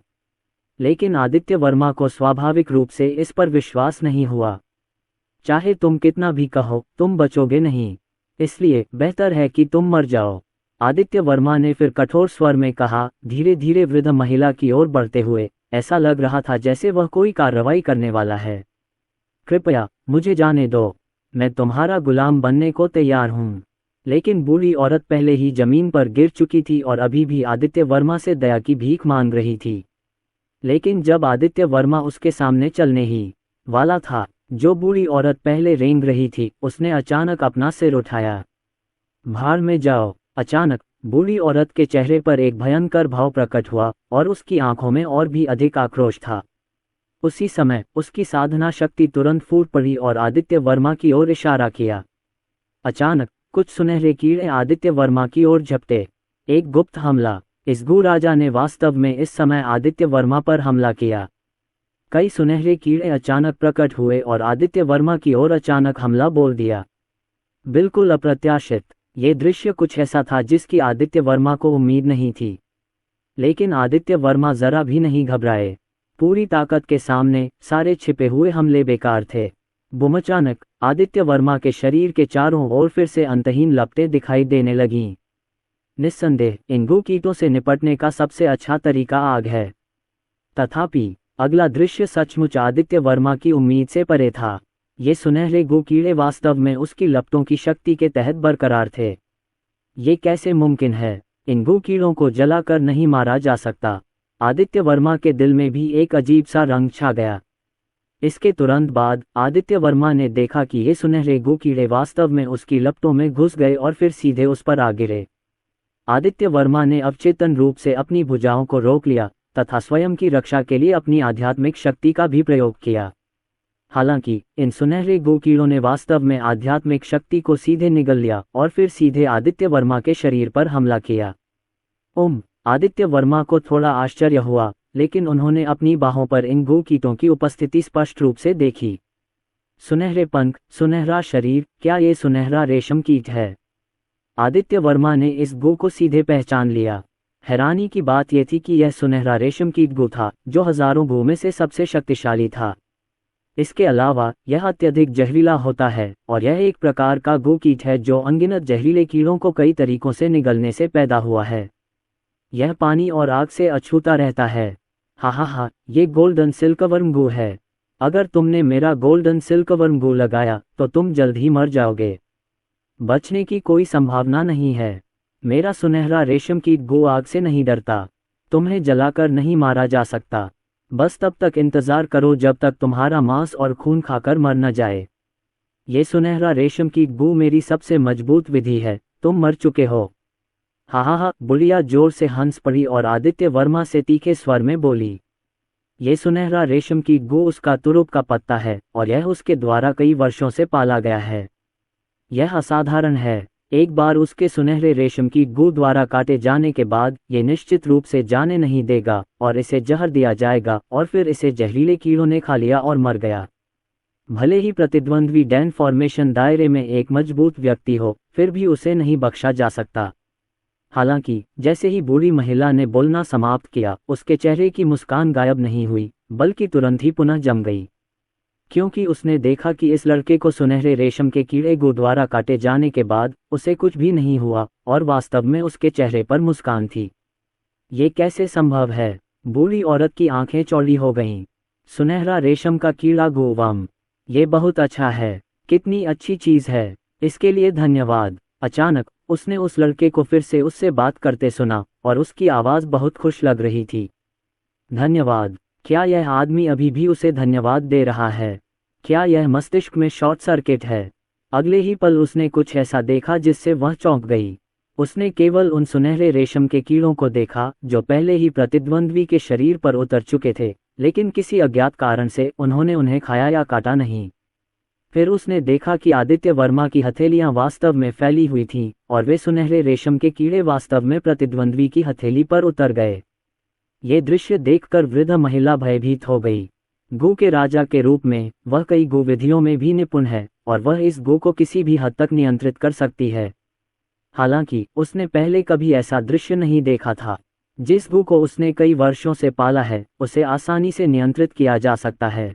लेकिन आदित्य वर्मा को स्वाभाविक रूप से इस पर विश्वास नहीं हुआ। चाहे तुम कितना भी कहो, तुम बचोगे नहीं। इसलिए बेहतर है कि तुम मर जाओ। आदित्य वर्मा ने फिर कठोर स्वर में कहा, धीरे धीरे वृद्ध महिला की ओर बढ़ते हुए। ऐसा लग रहा था जैसे वह कोई कार्रवाई करने वाला है। कृपया मुझे जाने दो, मैं तुम्हारा गुलाम बनने को तैयार हूं। लेकिन बूढ़ी औरत पहले ही जमीन पर गिर चुकी थी और अभी भी आदित्य वर्मा से दया की भीख मांग रही थी। लेकिन जब आदित्य वर्मा उसके सामने चलने ही वाला था, जो बूढ़ी औरत पहले रेंग रही थी, उसने अचानक अपना सिर उठाया। भाड़ में जाओ। अचानक बूढ़ी औरत के चेहरे पर एक भयंकर भाव प्रकट हुआ और उसकी आंखों में और भी अधिक आक्रोश था। उसी समय उसकी साधना शक्ति तुरंत फूट पड़ी और आदित्य वर्मा की ओर इशारा किया। अचानक कुछ सुनहरे कीड़े आदित्य वर्मा की ओर झपटे। एक गुप्त हमला। इस गू राजा ने वास्तव में इस समय आदित्य वर्मा पर हमला किया। कई सुनहरे कीड़े अचानक प्रकट हुए और आदित्य वर्मा की ओर अचानक हमला बोल दिया। बिल्कुल अप्रत्याशित, ये दृश्य कुछ ऐसा था जिसकी आदित्य वर्मा को उम्मीद नहीं थी। लेकिन आदित्य वर्मा जरा भी नहीं घबराए। पूरी ताकत के सामने सारे छिपे हुए हमले बेकार थे। बुम अचानक आदित्य वर्मा के शरीर के चारों ओर फिर से अंतहीन लपटें दिखाई देने लगीं। निस्संदेह इन गू कीटों से निपटने का सबसे अच्छा तरीका आग है। तथापि अगला दृश्य सचमुच आदित्य वर्मा की उम्मीद से परे था। ये सुनहरे गू कीड़े वास्तव में उसकी लपटों की शक्ति के तहत बरकरार थे। ये कैसे मुमकिन है? इन गू कीड़ों को जलाकर नहीं मारा जा सकता। आदित्य वर्मा के दिल में भी एक अजीब सा रंग छा गया। इसके तुरंत बाद आदित्य वर्मा ने देखा कि ये सुनहरे गू कीड़े वास्तव में उसकी लपटों में घुस गए और फिर सीधे उस पर आ गिरे। आदित्य वर्मा ने अवचेतन रूप से अपनी भुजाओं को रोक लिया तथा स्वयं की रक्षा के लिए अपनी आध्यात्मिक शक्ति का भी प्रयोग किया। हालांकि इन सुनहरे गो कीड़ों ने वास्तव में आध्यात्मिक शक्ति को सीधे निगल लिया और फिर सीधे आदित्य वर्मा के शरीर पर हमला किया। आदित्य वर्मा को थोड़ा आश्चर्य हुआ, लेकिन उन्होंने अपनी बाहों पर इन गो कीटों की उपस्थिति स्पष्ट रूप से देखी। सुनहरे पंख, सुनहरा शरीर, क्या ये सुनहरा रेशम कीट है? आदित्य वर्मा ने इस गो को सीधे पहचान लिया। हैरानी की बात यह थी कि यह सुनहरा रेशम कीट गो था, जो हजारों गो में से सबसे शक्तिशाली था। इसके अलावा यह अत्यधिक जहरीला होता है और यह एक प्रकार का गो कीट है जो अनगिनत जहरीले कीड़ों को कई तरीकों से निगलने से पैदा हुआ है। यह पानी और आग से अछूता रहता है। हा, ये गोल्डन सिल्कवर्म गो है। अगर तुमने मेरा गोल्डन सिल्कवर्म गो लगाया तो तुम जल्द ही मर जाओगे। बचने की कोई संभावना नहीं है। मेरा सुनहरा रेशम कीट गो आग से नहीं डरता। तुम्हें जलाकर नहीं मारा जा सकता। बस तब तक इंतजार करो जब तक तुम्हारा मांस और खून खाकर मर न जाए। ये सुनहरा रेशम कीट गो मेरी सबसे मजबूत विधि है। तुम मर चुके हो। हा, बुढ़िया जोर से हंस पड़ी और आदित्य वर्मा से तीखे स्वर में बोली। ये सुनहरा रेशम कीट गो उसका तुरुप का पत्ता है और यह उसके द्वारा कई वर्षों से पाला गया है। यह असाधारण है। एक बार उसके सुनहरे रेशम कीट गो द्वारा काटे जाने के बाद ये निश्चित रूप से जाने नहीं देगा और इसे जहर दिया जाएगा और फिर इसे जहरीले कीड़ों ने खा लिया और मर गया। भले ही प्रतिद्वंद्वी डैन फॉर्मेशन दायरे में एक मजबूत व्यक्ति हो, फिर भी उसे नहीं बख्शा जा सकता। हालांकि जैसे ही बूढ़ी महिला ने बोलना समाप्त किया, उसके चेहरे की मुस्कान गायब नहीं हुई, बल्कि तुरंत ही पुनः जम गई, क्योंकि उसने देखा कि इस लड़के को सुनहरे रेशम के कीड़े गो द्वारा काटे जाने के बाद उसे कुछ भी नहीं हुआ और वास्तव में उसके चेहरे पर मुस्कान थी। ये कैसे संभव है? बूढ़ी औरत की आंखें चौड़ी हो गईं। सुनहरा रेशम का कीड़ा गोवम, ये बहुत अच्छा है। कितनी अच्छी चीज है। इसके लिए धन्यवाद। अचानक उसने उस लड़के को फिर से उससे बात करते सुना और उसकी आवाज बहुत खुश लग रही थी। धन्यवाद। क्या यह आदमी अभी भी उसे धन्यवाद दे रहा है? क्या यह मस्तिष्क में शॉर्ट सर्किट है? अगले ही पल उसने कुछ ऐसा देखा जिससे वह चौंक गई। उसने केवल उन सुनहरे रेशम के कीड़ों को देखा जो पहले ही प्रतिद्वंद्वी के शरीर पर उतर चुके थे, लेकिन किसी अज्ञात कारण से उन्होंने उन्हें खाया या काटा नहीं। फिर उसने देखा कि आदित्य वर्मा की हथेलियां वास्तव में फैली हुई थीं और वे सुनहरे रेशम के कीड़े वास्तव में प्रतिद्वंद्वी की हथेली पर उतर गए। ये दृश्य देखकर वृद्ध महिला भयभीत हो गई। गो के राजा के रूप में वह कई गो विधियों में भी निपुण है और वह इस गो को किसी भी हद तक नियंत्रित कर सकती है। हालांकि उसने पहले कभी ऐसा दृश्य नहीं देखा था। जिस गो को उसने कई वर्षों से पाला है, उसे आसानी से नियंत्रित किया जा सकता है।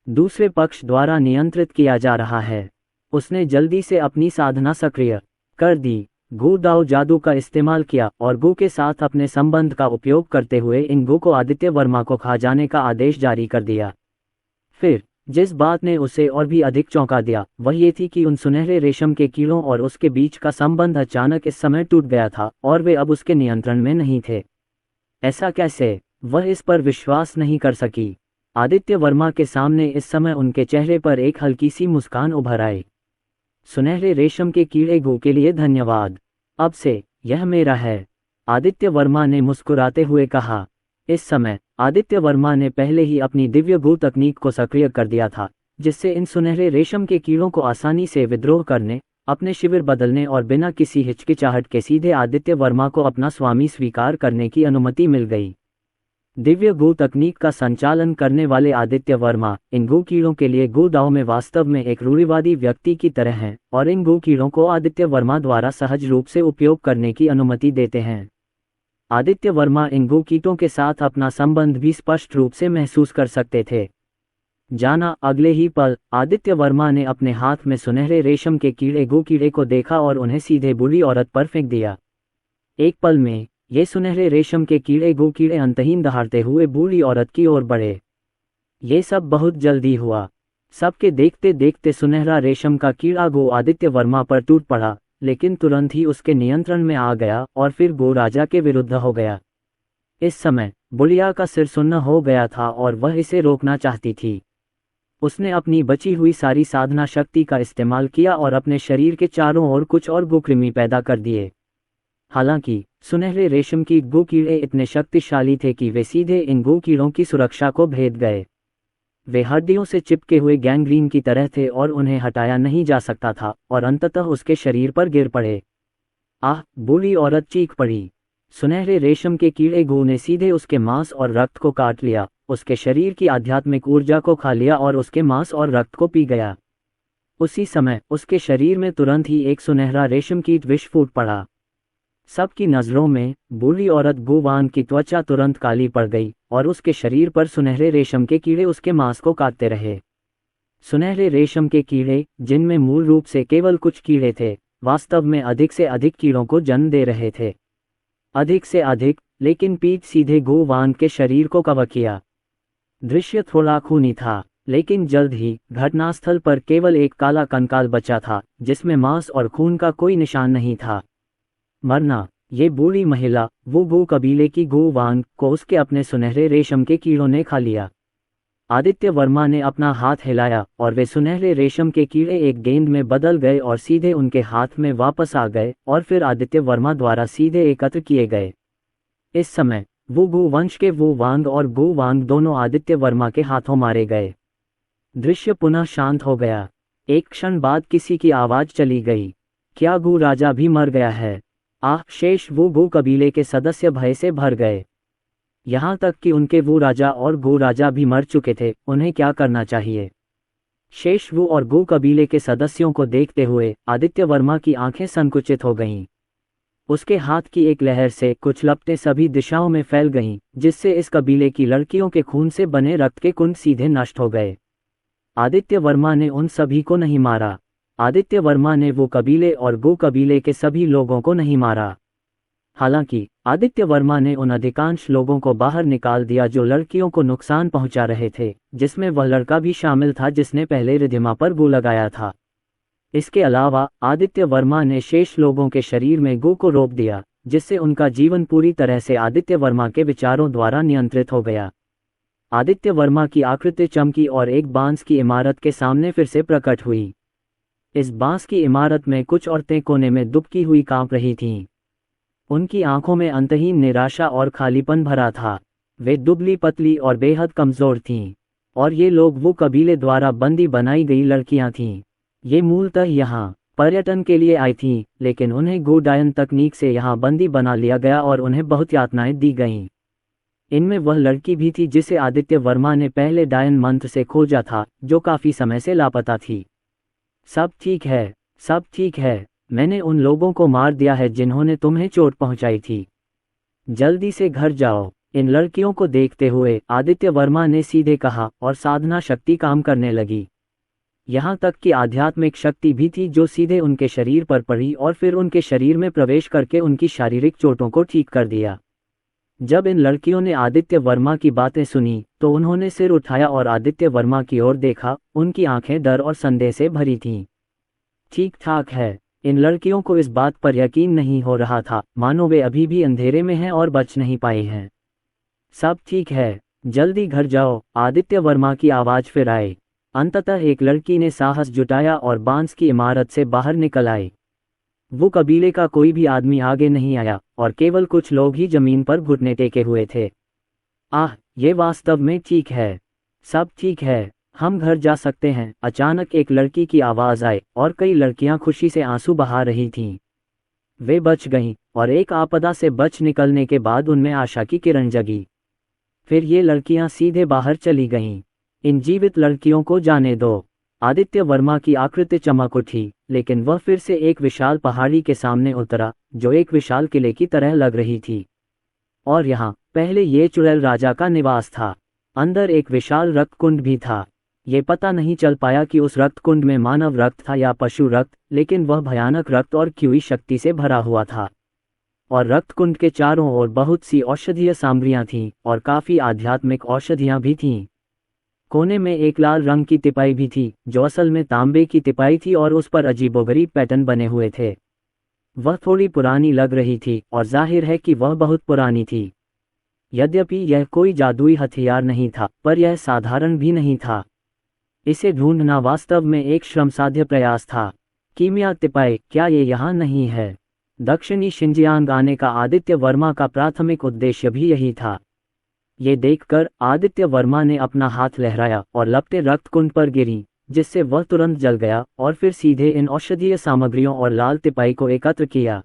दूसरे पक्ष द्वारा नियंत्रित किया जा रहा है। उसने जल्दी से अपनी साधना सक्रिय कर दी। गो दाओ जादू का इस्तेमाल किया और गो के साथ अपने संबंध का उपयोग करते हुए इन गो को आदित्य वर्मा को खा जाने का आदेश जारी कर दिया। फिर जिस बात ने उसे और भी अधिक चौंका दिया वह ये थी कि उन सुनहरे रेशम के कीड़ों और उसके बीच का संबंध अचानक इस समय टूट गया था और वे अब उसके नियंत्रण में नहीं थे। ऐसा कैसे? वह इस पर विश्वास नहीं कर सकी। आदित्य वर्मा के सामने इस समय उनके चेहरे पर एक हल्की सी मुस्कान उभर आई। सुनहरे रेशम के कीड़े गो के लिए धन्यवाद। अब से यह मेरा है, आदित्य वर्मा ने मुस्कुराते हुए कहा। इस समय आदित्य वर्मा ने पहले ही अपनी दिव्य गो तकनीक को सक्रिय कर दिया था, जिससे इन सुनहरे रेशम के कीड़ों को आसानी से विद्रोह करने, अपने शिविर बदलने और बिना किसी हिचकिचाहट के सीधे आदित्य वर्मा को अपना स्वामी स्वीकार करने की अनुमति मिल गई। दिव्य गो तकनीक का संचालन करने वाले आदित्य वर्मा इन गो कीड़ों के लिए गो दाव में वास्तव में एक रूढ़िवादी व्यक्ति की तरह हैं और इन गो कीड़ों को आदित्य वर्मा द्वारा सहज रूप से उपयोग करने की अनुमति देते हैं। आदित्य वर्मा इन गो कीटों के साथ अपना संबंध भी स्पष्ट रूप से महसूस कर सकते थे। जाना अगले ही पल आदित्य वर्मा ने अपने हाथ में सुनहरे रेशम के कीड़े गो कीड़े को देखा और उन्हें सीधे बूढ़ी औरत पर फेंक दिया। एक पल में ये सुनहरे रेशम के कीड़े गो कीड़े अंतहीन दहाड़ते हुए बूढ़ी औरत की ओर बढ़े। ये सब बहुत जल्दी हुआ। सबके देखते देखते सुनहरा रेशम का कीड़ा गो आदित्य वर्मा पर टूट पड़ा, लेकिन तुरंत ही उसके नियंत्रण में आ गया और फिर गो राजा के विरुद्ध हो गया। इस समय बुढ़िया का सिर सुन्न हो गया था और वह इसे रोकना चाहती थी। उसने अपनी बची हुई सारी साधना शक्ति का इस्तेमाल किया और अपने शरीर के चारों ओर कुछ और गो कृमि पैदा कर दिए। हालांकि सुनहरे रेशम की गू कीड़े इतने शक्तिशाली थे कि वे सीधे इन गू कीड़ों की सुरक्षा को भेद गए। वे हड्डियों से चिपके हुए गैंग्रीन की तरह थे और उन्हें हटाया नहीं जा सकता था और अंततः उसके शरीर पर गिर पड़े। आह! बूढ़ी औरत चीख पड़ी। सुनहरे रेशम के कीड़े गू ने सीधे उसके मांस और रक्त को काट लिया, उसके शरीर की आध्यात्मिक ऊर्जा को खा लिया और उसके मांस और रक्त को पी गया। उसी समय उसके शरीर में तुरंत ही एक सुनहरा रेशम कीट विष फूट पड़ा। सबकी नज़रों में बूढ़ी औरत गूवान की त्वचा तुरंत काली पड़ गई और उसके शरीर पर सुनहरे रेशम के कीड़े उसके मांस को काटते रहे। सुनहरे रेशम के कीड़े, जिनमें मूल रूप से केवल कुछ कीड़े थे, वास्तव में अधिक से अधिक कीड़ों को जन्म दे रहे थे। अधिक से अधिक, लेकिन पीठ सीधे गूवान के शरीर को कवर किया। दृश्य थोड़ा खूनी था, लेकिन जल्द ही घटनास्थल पर केवल एक काला कंकाल बचा था जिसमें मांस और खून का कोई निशान नहीं था। मरना! ये बूढ़ी महिला, वो गू कबीले की गूवान को उसके अपने सुनहरे रेशम के कीड़ों ने खा लिया। आदित्य वर्मा ने अपना हाथ हिलाया और वे सुनहरे रेशम के कीड़े एक गेंद में बदल गए और सीधे उनके हाथ में वापस आ गए और फिर आदित्य वर्मा द्वारा सीधे एकत्र किए गए। इस समय वो गू वंश के वो वांग और गू वांग दोनों आदित्य वर्मा के हाथों मारे गए। दृश्य पुनः शांत हो गया। एक क्षण बाद किसी की आवाज चली गई, क्या गू राजा भी मर गया है? आह! शेष वो गू कबीले के सदस्य भय से भर गए। यहाँ तक कि उनके वो राजा और गू राजा भी मर चुके थे। उन्हें क्या करना चाहिए? शेष वो और गू कबीले के सदस्यों को देखते हुए आदित्य वर्मा की आंखें संकुचित हो गईं। उसके हाथ की एक लहर से कुछ लपटें सभी दिशाओं में फैल गईं, जिससे इस कबीले की लड़कियों के खून से बने रक्त के कुंड सीधे नष्ट हो गए। आदित्य वर्मा ने उन सभी को नहीं मारा। आदित्य वर्मा ने वो कबीले और गू कबीले के सभी लोगों को नहीं मारा। हालांकि आदित्य वर्मा ने उन अधिकांश लोगों को बाहर निकाल दिया जो लड़कियों को नुकसान पहुंचा रहे थे, जिसमें वह लड़का भी शामिल था जिसने पहले रिधिमा पर गू लगाया था। इसके अलावा आदित्य वर्मा ने शेष लोगों के शरीर में गू को रोक दिया, जिससे उनका जीवन पूरी तरह से आदित्य वर्मा के विचारों द्वारा नियंत्रित हो गया। आदित्य वर्मा की आकृति चमकी और एक बांस की इमारत के सामने फिर से प्रकट हुई। इस बांस की इमारत में कुछ औरतें कोने में दुबकी हुई कांप रही थीं। उनकी आंखों में अंतहीन निराशा और खालीपन भरा था। वे दुबली पतली और बेहद कमजोर थीं, और ये लोग वो कबीले द्वारा बंदी बनाई गई लड़कियां थीं। ये मूलतः यहाँ पर्यटन के लिए आई थीं, लेकिन उन्हें गू डायन तकनीक से यहाँ बंदी बना लिया गया और उन्हें बहुत यातनाएं दी गईं। इनमें वह लड़की भी थी जिसे आदित्य वर्मा ने पहले डायन मंत्र से खोजा था, जो काफी समय से लापता थी। सब ठीक है, सब ठीक है। मैंने उन लोगों को मार दिया है जिन्होंने तुम्हें चोट पहुंचाई थी। जल्दी से घर जाओ। इन लड़कियों को देखते हुए आदित्य वर्मा ने सीधे कहा और साधना शक्ति काम करने लगी। यहाँ तक कि आध्यात्मिक शक्ति भी थी जो सीधे उनके शरीर पर पड़ी और फिर उनके शरीर में प्रवेश करके उनकी शारीरिक चोटों को ठीक कर दिया। जब इन लड़कियों ने आदित्य वर्मा की बातें सुनी तो उन्होंने सिर उठाया और आदित्य वर्मा की ओर देखा। उनकी आंखें डर और संदेह से भरी थीं। ठीक ठाक है। इन लड़कियों को इस बात पर यकीन नहीं हो रहा था, मानो वे अभी भी अंधेरे में हैं और बच नहीं पाए हैं। सब ठीक है, जल्दी घर जाओ। आदित्य वर्मा की आवाज फिर आई। अंततः एक लड़की ने साहस जुटाया और बांस की इमारत से बाहर निकल आई। वो कबीले का कोई भी आदमी आगे नहीं आया और केवल कुछ लोग ही जमीन पर घुटने टेके हुए थे। आह! ये वास्तव में ठीक है। सब ठीक है, हम घर जा सकते हैं। अचानक एक लड़की की आवाज आई और कई लड़कियां खुशी से आंसू बहा रही थीं। वे बच गईं और एक आपदा से बच निकलने के बाद उनमें आशा की किरण जगी। फिर ये लड़कियां सीधे बाहर चली गईं। इन जीवित लड़कियों को जाने दो। आदित्य वर्मा की आकृति चमक उठी, लेकिन वह फिर से एक विशाल पहाड़ी के सामने उतरा, जो एक विशाल किले की तरह लग रही थी। और यहाँ पहले ये चुड़ैल राजा का निवास था। अंदर एक विशाल रक्त कुंड भी था। ये पता नहीं चल पाया कि उस रक्त कुंड में मानव रक्त था या पशु रक्त, लेकिन वह भयानक रक्त और क्यूई शक्ति से भरा हुआ था। और रक्त कुंड के चारों ओर बहुत सी औषधीय सामग्रियां थीं और काफी आध्यात्मिक औषधियां भी थीं। कोने में एक लाल रंग की तिपाई भी थी, जो असल में तांबे की तिपाई थी और उस पर अजीबोगरीब पैटर्न बने हुए थे। वह थोड़ी पुरानी लग रही थी और जाहिर है कि वह बहुत पुरानी थी। यद्यपि यह कोई जादुई हथियार नहीं था, पर यह साधारण भी नहीं था। इसे ढूंढना वास्तव में एक श्रमसाध्य प्रयास था। कीमिया तिपाई, क्या ये यहाँ नहीं है? दक्षिणी शिनजियांग आने का आदित्य वर्मा का प्राथमिक उद्देश्य भी यही था। ये देखकर आदित्य वर्मा ने अपना हाथ लहराया और लपटें रक्तकुंड पर गिरी, जिससे वह तुरंत जल गया और फिर सीधे इन औषधीय सामग्रियों और लाल तिपाई को एकत्र किया।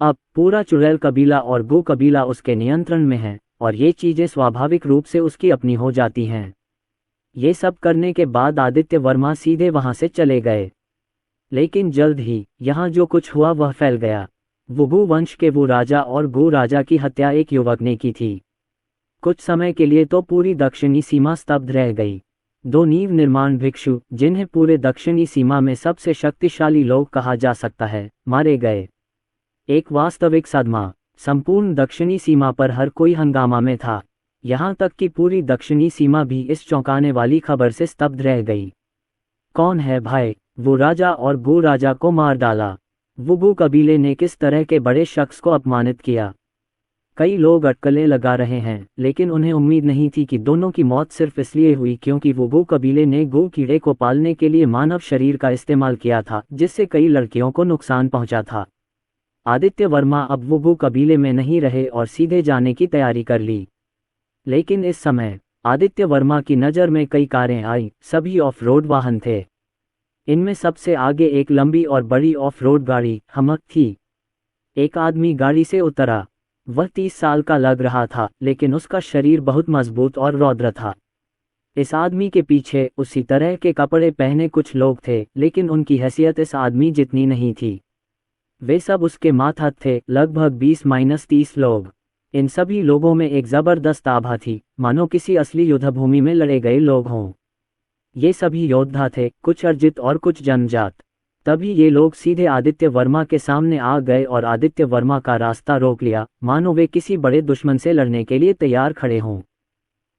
अब पूरा चुड़ैल कबीला और गो कबीला उसके नियंत्रण में है और ये चीजें स्वाभाविक रूप से उसकी अपनी हो जाती हैं। ये सब करने के बाद आदित्य वर्मा सीधे वहां से चले गए। लेकिन जल्द ही यहाँ जो कुछ हुआ वह फैल गया। वुबू वंश के वो राजा और गो राजा की हत्या एक युवक ने की थी। कुछ समय के लिए तो पूरी दक्षिणी सीमा स्तब्ध रह गई। 2 नीव निर्माण भिक्षु, जिन्हें पूरे दक्षिणी सीमा में सबसे शक्तिशाली लोग कहा जा सकता है, मारे गए। एक वास्तविक सदमा। संपूर्ण दक्षिणी सीमा पर हर कोई हंगामा में था, यहाँ तक कि पूरी दक्षिणी सीमा भी इस चौंकाने वाली खबर से स्तब्ध रह गई। कौन है भाई? वो राजा और गो राजा को मार डाला। वुबू कबीले ने किस तरह के बड़े शख्स को अपमानित किया? कई लोग अटकलें लगा रहे हैं, लेकिन उन्हें उम्मीद नहीं थी कि दोनों की मौत सिर्फ इसलिए हुई क्योंकि वुबू कबीले ने गो कीड़े को पालने के लिए मानव शरीर का इस्तेमाल किया था, जिससे कई लड़कियों को नुकसान पहुंचा था। आदित्य वर्मा अब वुबू कबीले में नहीं रहे और सीधे जाने की तैयारी कर ली। लेकिन इस समय आदित्य वर्मा की नज़र में कई कारें आईं, सभी ऑफ रोड वाहन थे। इनमें सबसे आगे एक लंबी और बड़ी ऑफ रोड गाड़ी हमक थी। एक आदमी गाड़ी से उतरा। वह 30 साल का लग रहा था, लेकिन उसका शरीर बहुत मजबूत और रौद्र था। इस आदमी के पीछे उसी तरह के कपड़े पहने कुछ लोग थे, लेकिन उनकी हैसियत इस आदमी जितनी नहीं थी। वे सब उसके मातहत थे, लगभग 20-30 लोग। इन सभी लोगों में एक जबरदस्त आभा थी, मानो किसी असली युद्धभूमि में लड़े गए लोग हों। ये सभी योद्धा थे, कुछ अर्जित और कुछ जन्मजात। तभी ये लोग सीधे आदित्य वर्मा के सामने आ गए और आदित्य वर्मा का रास्ता रोक लिया, मानो वे किसी बड़े दुश्मन से लड़ने के लिए तैयार खड़े हों।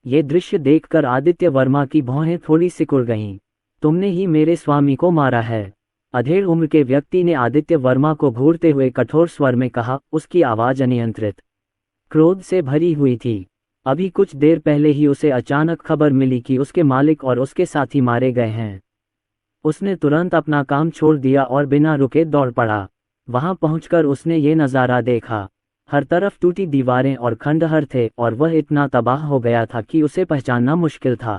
ये दृश्य देखकर आदित्य वर्मा की भौहें थोड़ी सिकुड़ गईं। तुमने ही मेरे स्वामी को मारा है, अधेड़ उम्र के व्यक्ति ने आदित्य वर्मा को घूरते हुए कठोर स्वर में कहा। उसकी आवाज अनियंत्रित क्रोध से भरी हुई थी। अभी कुछ देर पहले ही उसे अचानक खबर मिली कि उसके मालिक और उसके साथी मारे गए हैं। उसने तुरंत अपना काम छोड़ दिया और बिना रुके दौड़ पड़ा। वहां पहुंचकर उसने ये नज़ारा देखा। हर तरफ टूटी दीवारें और खंडहर थे और वह इतना तबाह हो गया था कि उसे पहचानना मुश्किल था।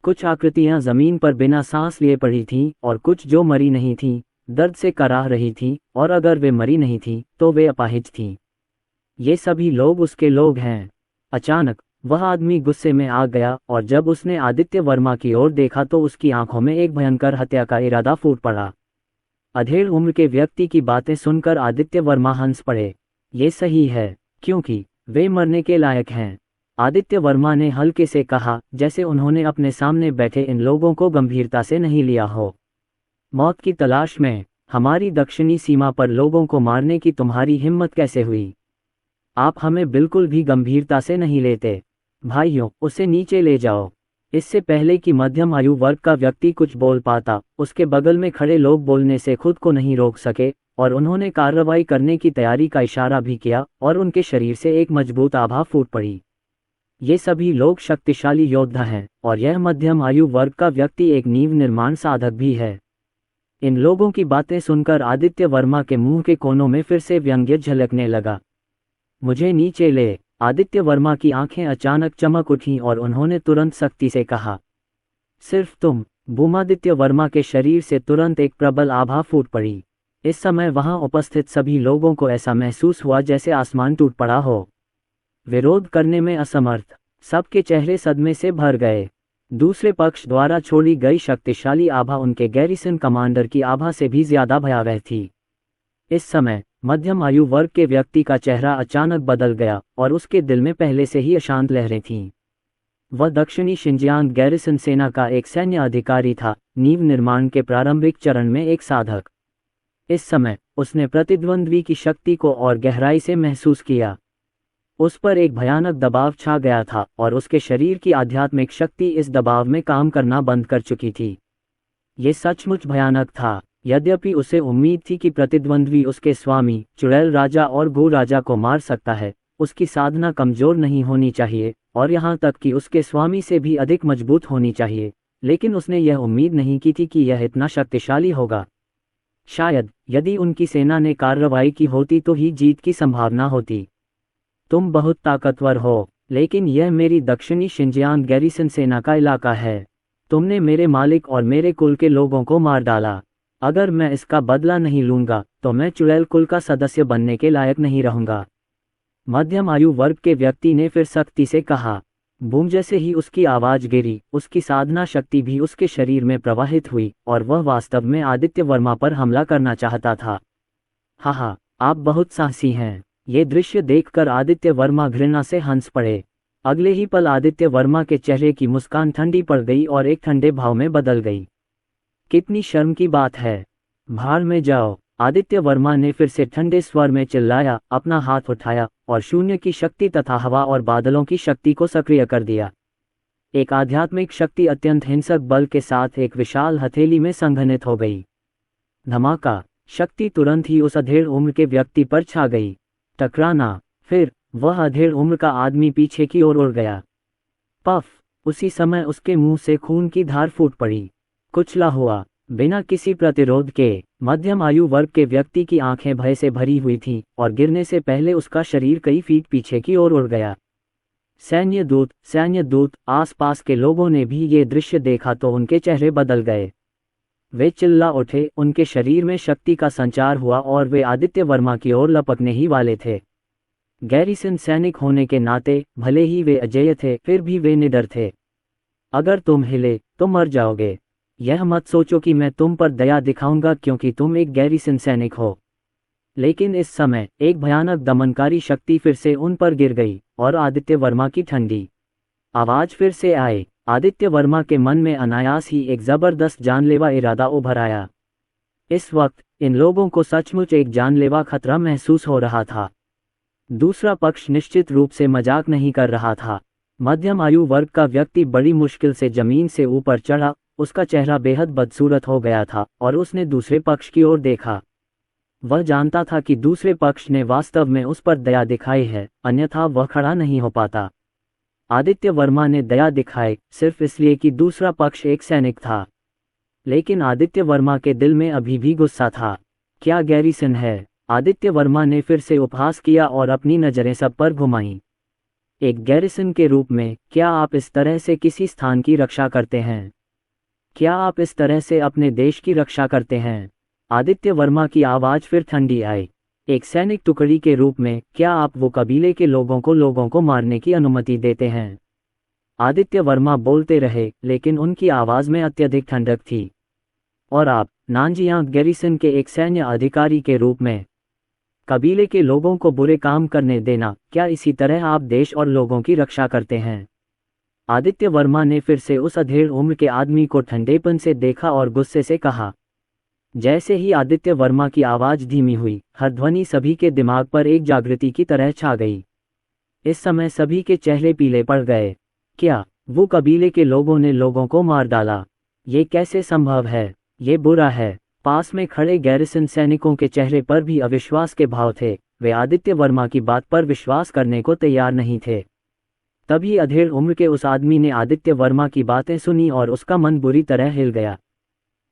कुछ आकृतियां जमीन पर बिना सांस लिए पड़ी थीं और कुछ जो मरी नहीं थीं, दर्द से कराह रही थीं, और अगर वे मरी नहीं थीं तो वे अपाहिज थीं। ये सभी लोग उसके लोग हैं। अचानक वह आदमी गुस्से में आ गया और जब उसने आदित्य वर्मा की ओर देखा तो उसकी आंखों में एक भयंकर हत्या का इरादा फूट पड़ा। अधेड़ उम्र के व्यक्ति की बातें सुनकर आदित्य वर्मा हंस पड़े। ये सही है, क्योंकि वे मरने के लायक हैं, आदित्य वर्मा ने हल्के से कहा, जैसे उन्होंने अपने सामने बैठे इन लोगों को गंभीरता से नहीं लिया हो। मौत की तलाश में हमारी दक्षिणी सीमा पर लोगों को मारने की तुम्हारी हिम्मत कैसे हुई? आप हमें बिल्कुल भी गंभीरता से नहीं लेते। भाइयों, उसे नीचे ले जाओ। इससे पहले कि मध्यम आयु वर्ग का व्यक्ति कुछ बोल पाता, उसके बगल में खड़े लोग बोलने से खुद को नहीं रोक सके और उन्होंने कार्रवाई करने की तैयारी का इशारा भी किया और उनके शरीर से एक मजबूत आभा फूट पड़ी। ये सभी लोग शक्तिशाली योद्धा हैं और यह मध्यम आयु वर्ग का व्यक्ति एक नींव निर्माण साधक भी है। इन लोगों की बातें सुनकर आदित्य वर्मा के मुंह के कोनों में फिर से व्यंग्य झलकने लगा। मुझे नीचे ले। आदित्य वर्मा की आंखें अचानक चमक उठीं और उन्होंने तुरंत सख्ती से कहा। सिर्फ तुम। भूमादित्य वर्मा के शरीर से तुरंत एक प्रबल आभा फूट पड़ी। इस समय वहां उपस्थित सभी लोगों को ऐसा महसूस हुआ जैसे आसमान टूट पड़ा हो। विरोध करने में असमर्थ सबके चेहरे सदमे से भर गए। दूसरे पक्ष द्वारा छोड़ी गई शक्तिशाली आभा उनके गैरिसन कमांडर की आभा से भी ज्यादा भयावह थी। इस समय मध्यम आयु वर्ग के व्यक्ति का चेहरा अचानक बदल गया और उसके दिल में पहले से ही अशांत लहरें थीं। वह दक्षिणी शिनजियांग गैरिसन सेना का एक सैन्य अधिकारी था, नींव निर्माण के प्रारंभिक चरण में एक साधक। इस समय उसने प्रतिद्वंद्वी की शक्ति को और गहराई से महसूस किया। उस पर एक भयानक दबाव छा गया था और उसके शरीर की आध्यात्मिक शक्ति इस दबाव में काम करना बंद कर चुकी थी। ये सचमुच भयानक था। यद्यपि उसे उम्मीद थी कि प्रतिद्वंद्वी उसके स्वामी चुड़ैल राजा और गो राजा को मार सकता है, उसकी साधना कमजोर नहीं होनी चाहिए और यहाँ तक कि उसके स्वामी से भी अधिक मजबूत होनी चाहिए, लेकिन उसने यह उम्मीद नहीं की थी कि यह इतना शक्तिशाली होगा। शायद यदि उनकी सेना ने कार्रवाई की होती तो ही जीत की संभावना होती। तुम बहुत ताकतवर हो, लेकिन यह मेरी दक्षिणी शिंजियांग गैरिसन सेना का इलाका है। तुमने मेरे मालिक और मेरे कुल के लोगों को मार डाला। अगर मैं इसका बदला नहीं लूंगा तो मैं चुड़ैल कुल का सदस्य बनने के लायक नहीं रहूंगा। मध्यम आयु वर्ग के व्यक्ति ने फिर सख्ती से कहा। बूम जैसे ही उसकी आवाज गिरी, उसकी साधना शक्ति भी उसके शरीर में प्रवाहित हुई और वह वास्तव में आदित्य वर्मा पर हमला करना चाहता था। हाहा, आप बहुत साहसी हैं। ये दृश्य देखकर आदित्य वर्मा घृणा से हंस पड़े। अगले ही पल आदित्य वर्मा के चेहरे की मुस्कान ठंडी पड़ गई और एक ठंडे भाव में बदल गई। कितनी शर्म की बात है, भाड़ में जाओ। आदित्य वर्मा ने फिर से ठंडे स्वर में चिल्लाया, अपना हाथ उठाया और शून्य की शक्ति तथा हवा और बादलों की शक्ति को सक्रिय कर दिया। एक आध्यात्मिक शक्ति अत्यंत हिंसक बल के साथ एक विशाल हथेली में संघनित हो गई। धमाका, शक्ति तुरंत ही उस अधेड़ उम्र के व्यक्ति पर छा गई। टकराना, फिर वह अधेड़ उम्र का आदमी पीछे की ओर उड़ गया। पफ, उसी समय उसके मुंह से खून की धार फूट पड़ी। कुचला हुआ, बिना किसी प्रतिरोध के, मध्यम आयु वर्ग के व्यक्ति की आंखें भय से भरी हुई थीं और गिरने से पहले उसका शरीर कई फीट पीछे की ओर उड़ गया। सैन्य दूत, आसपास के लोगों ने भी ये दृश्य देखा तो उनके चेहरे बदल गए। वे चिल्ला उठे, उनके शरीर में शक्ति का संचार हुआ और वे आदित्य वर्मा की ओर लपकने ही वाले थे। गैरिसन सैनिक होने के नाते भले ही वे अजेय थे, फिर भी वे निडर थे। अगर तुम हिले तो मर जाओगे। यह मत सोचो कि मैं तुम पर दया दिखाऊंगा क्योंकि तुम एक गैरिसन सैनिक हो। लेकिन इस समय एक भयानक दमनकारी शक्ति फिर से उन पर गिर गई और आदित्य वर्मा की ठंडी आवाज फिर से आए। आदित्य वर्मा के मन में अनायास ही एक जबरदस्त जानलेवा इरादा उभर आया। इस वक्त इन लोगों को सचमुच एक जानलेवा खतरा महसूस हो रहा था। दूसरा पक्ष निश्चित रूप से मजाक नहीं कर रहा था। मध्यम आयु वर्ग का व्यक्ति बड़ी मुश्किल से जमीन से ऊपर चढ़ा, उसका चेहरा बेहद बदसूरत हो गया था और उसने दूसरे पक्ष की ओर देखा। वह जानता था कि दूसरे पक्ष ने वास्तव में उस पर दया दिखाई है, अन्यथा वह खड़ा नहीं हो पाता। आदित्य वर्मा ने दया दिखाई सिर्फ इसलिए कि दूसरा पक्ष एक सैनिक था। लेकिन आदित्य वर्मा के दिल में अभी भी गुस्सा था। क्या गैरिसन है? आदित्य वर्मा ने फिर से उपहास किया और अपनी नजरें सब पर घुमाईं। एक गैरिसन के रूप में क्या आप इस तरह से किसी स्थान की रक्षा करते हैं? क्या आप इस तरह से अपने देश की रक्षा करते हैं? आदित्य वर्मा की आवाज फिर ठंडी आई। एक सैनिक टुकड़ी के रूप में क्या आप वो कबीले के लोगों को मारने की अनुमति देते हैं? आदित्य वर्मा बोलते रहे, लेकिन उनकी आवाज में अत्यधिक ठंडक थी। और आप नानजियांग गैरिसन के एक सैन्य अधिकारी के रूप में कबीले के लोगों को बुरे काम करने देना, क्या इसी तरह आप देश और लोगों की रक्षा करते हैं? आदित्य वर्मा ने फिर से उस अधेड़ उम्र के आदमी को ठंडेपन से देखा और गुस्से से कहा। जैसे ही आदित्य वर्मा की आवाज धीमी हुई, हर ध्वनि सभी के दिमाग पर एक जागृति की तरह छा गई। इस समय सभी के चेहरे पीले पड़ गए। क्या वो कबीले के लोगों ने लोगों को मार डाला? ये कैसे संभव है? ये बुरा है। पास में खड़े गैरिसन सैनिकों के चेहरे पर भी अविश्वास के भाव थे। वे आदित्य वर्मा की बात पर विश्वास करने को तैयार नहीं थे। तभी अधेड़ उम्र के उस आदमी ने आदित्य वर्मा की बातें सुनी और उसका मन बुरी तरह हिल गया।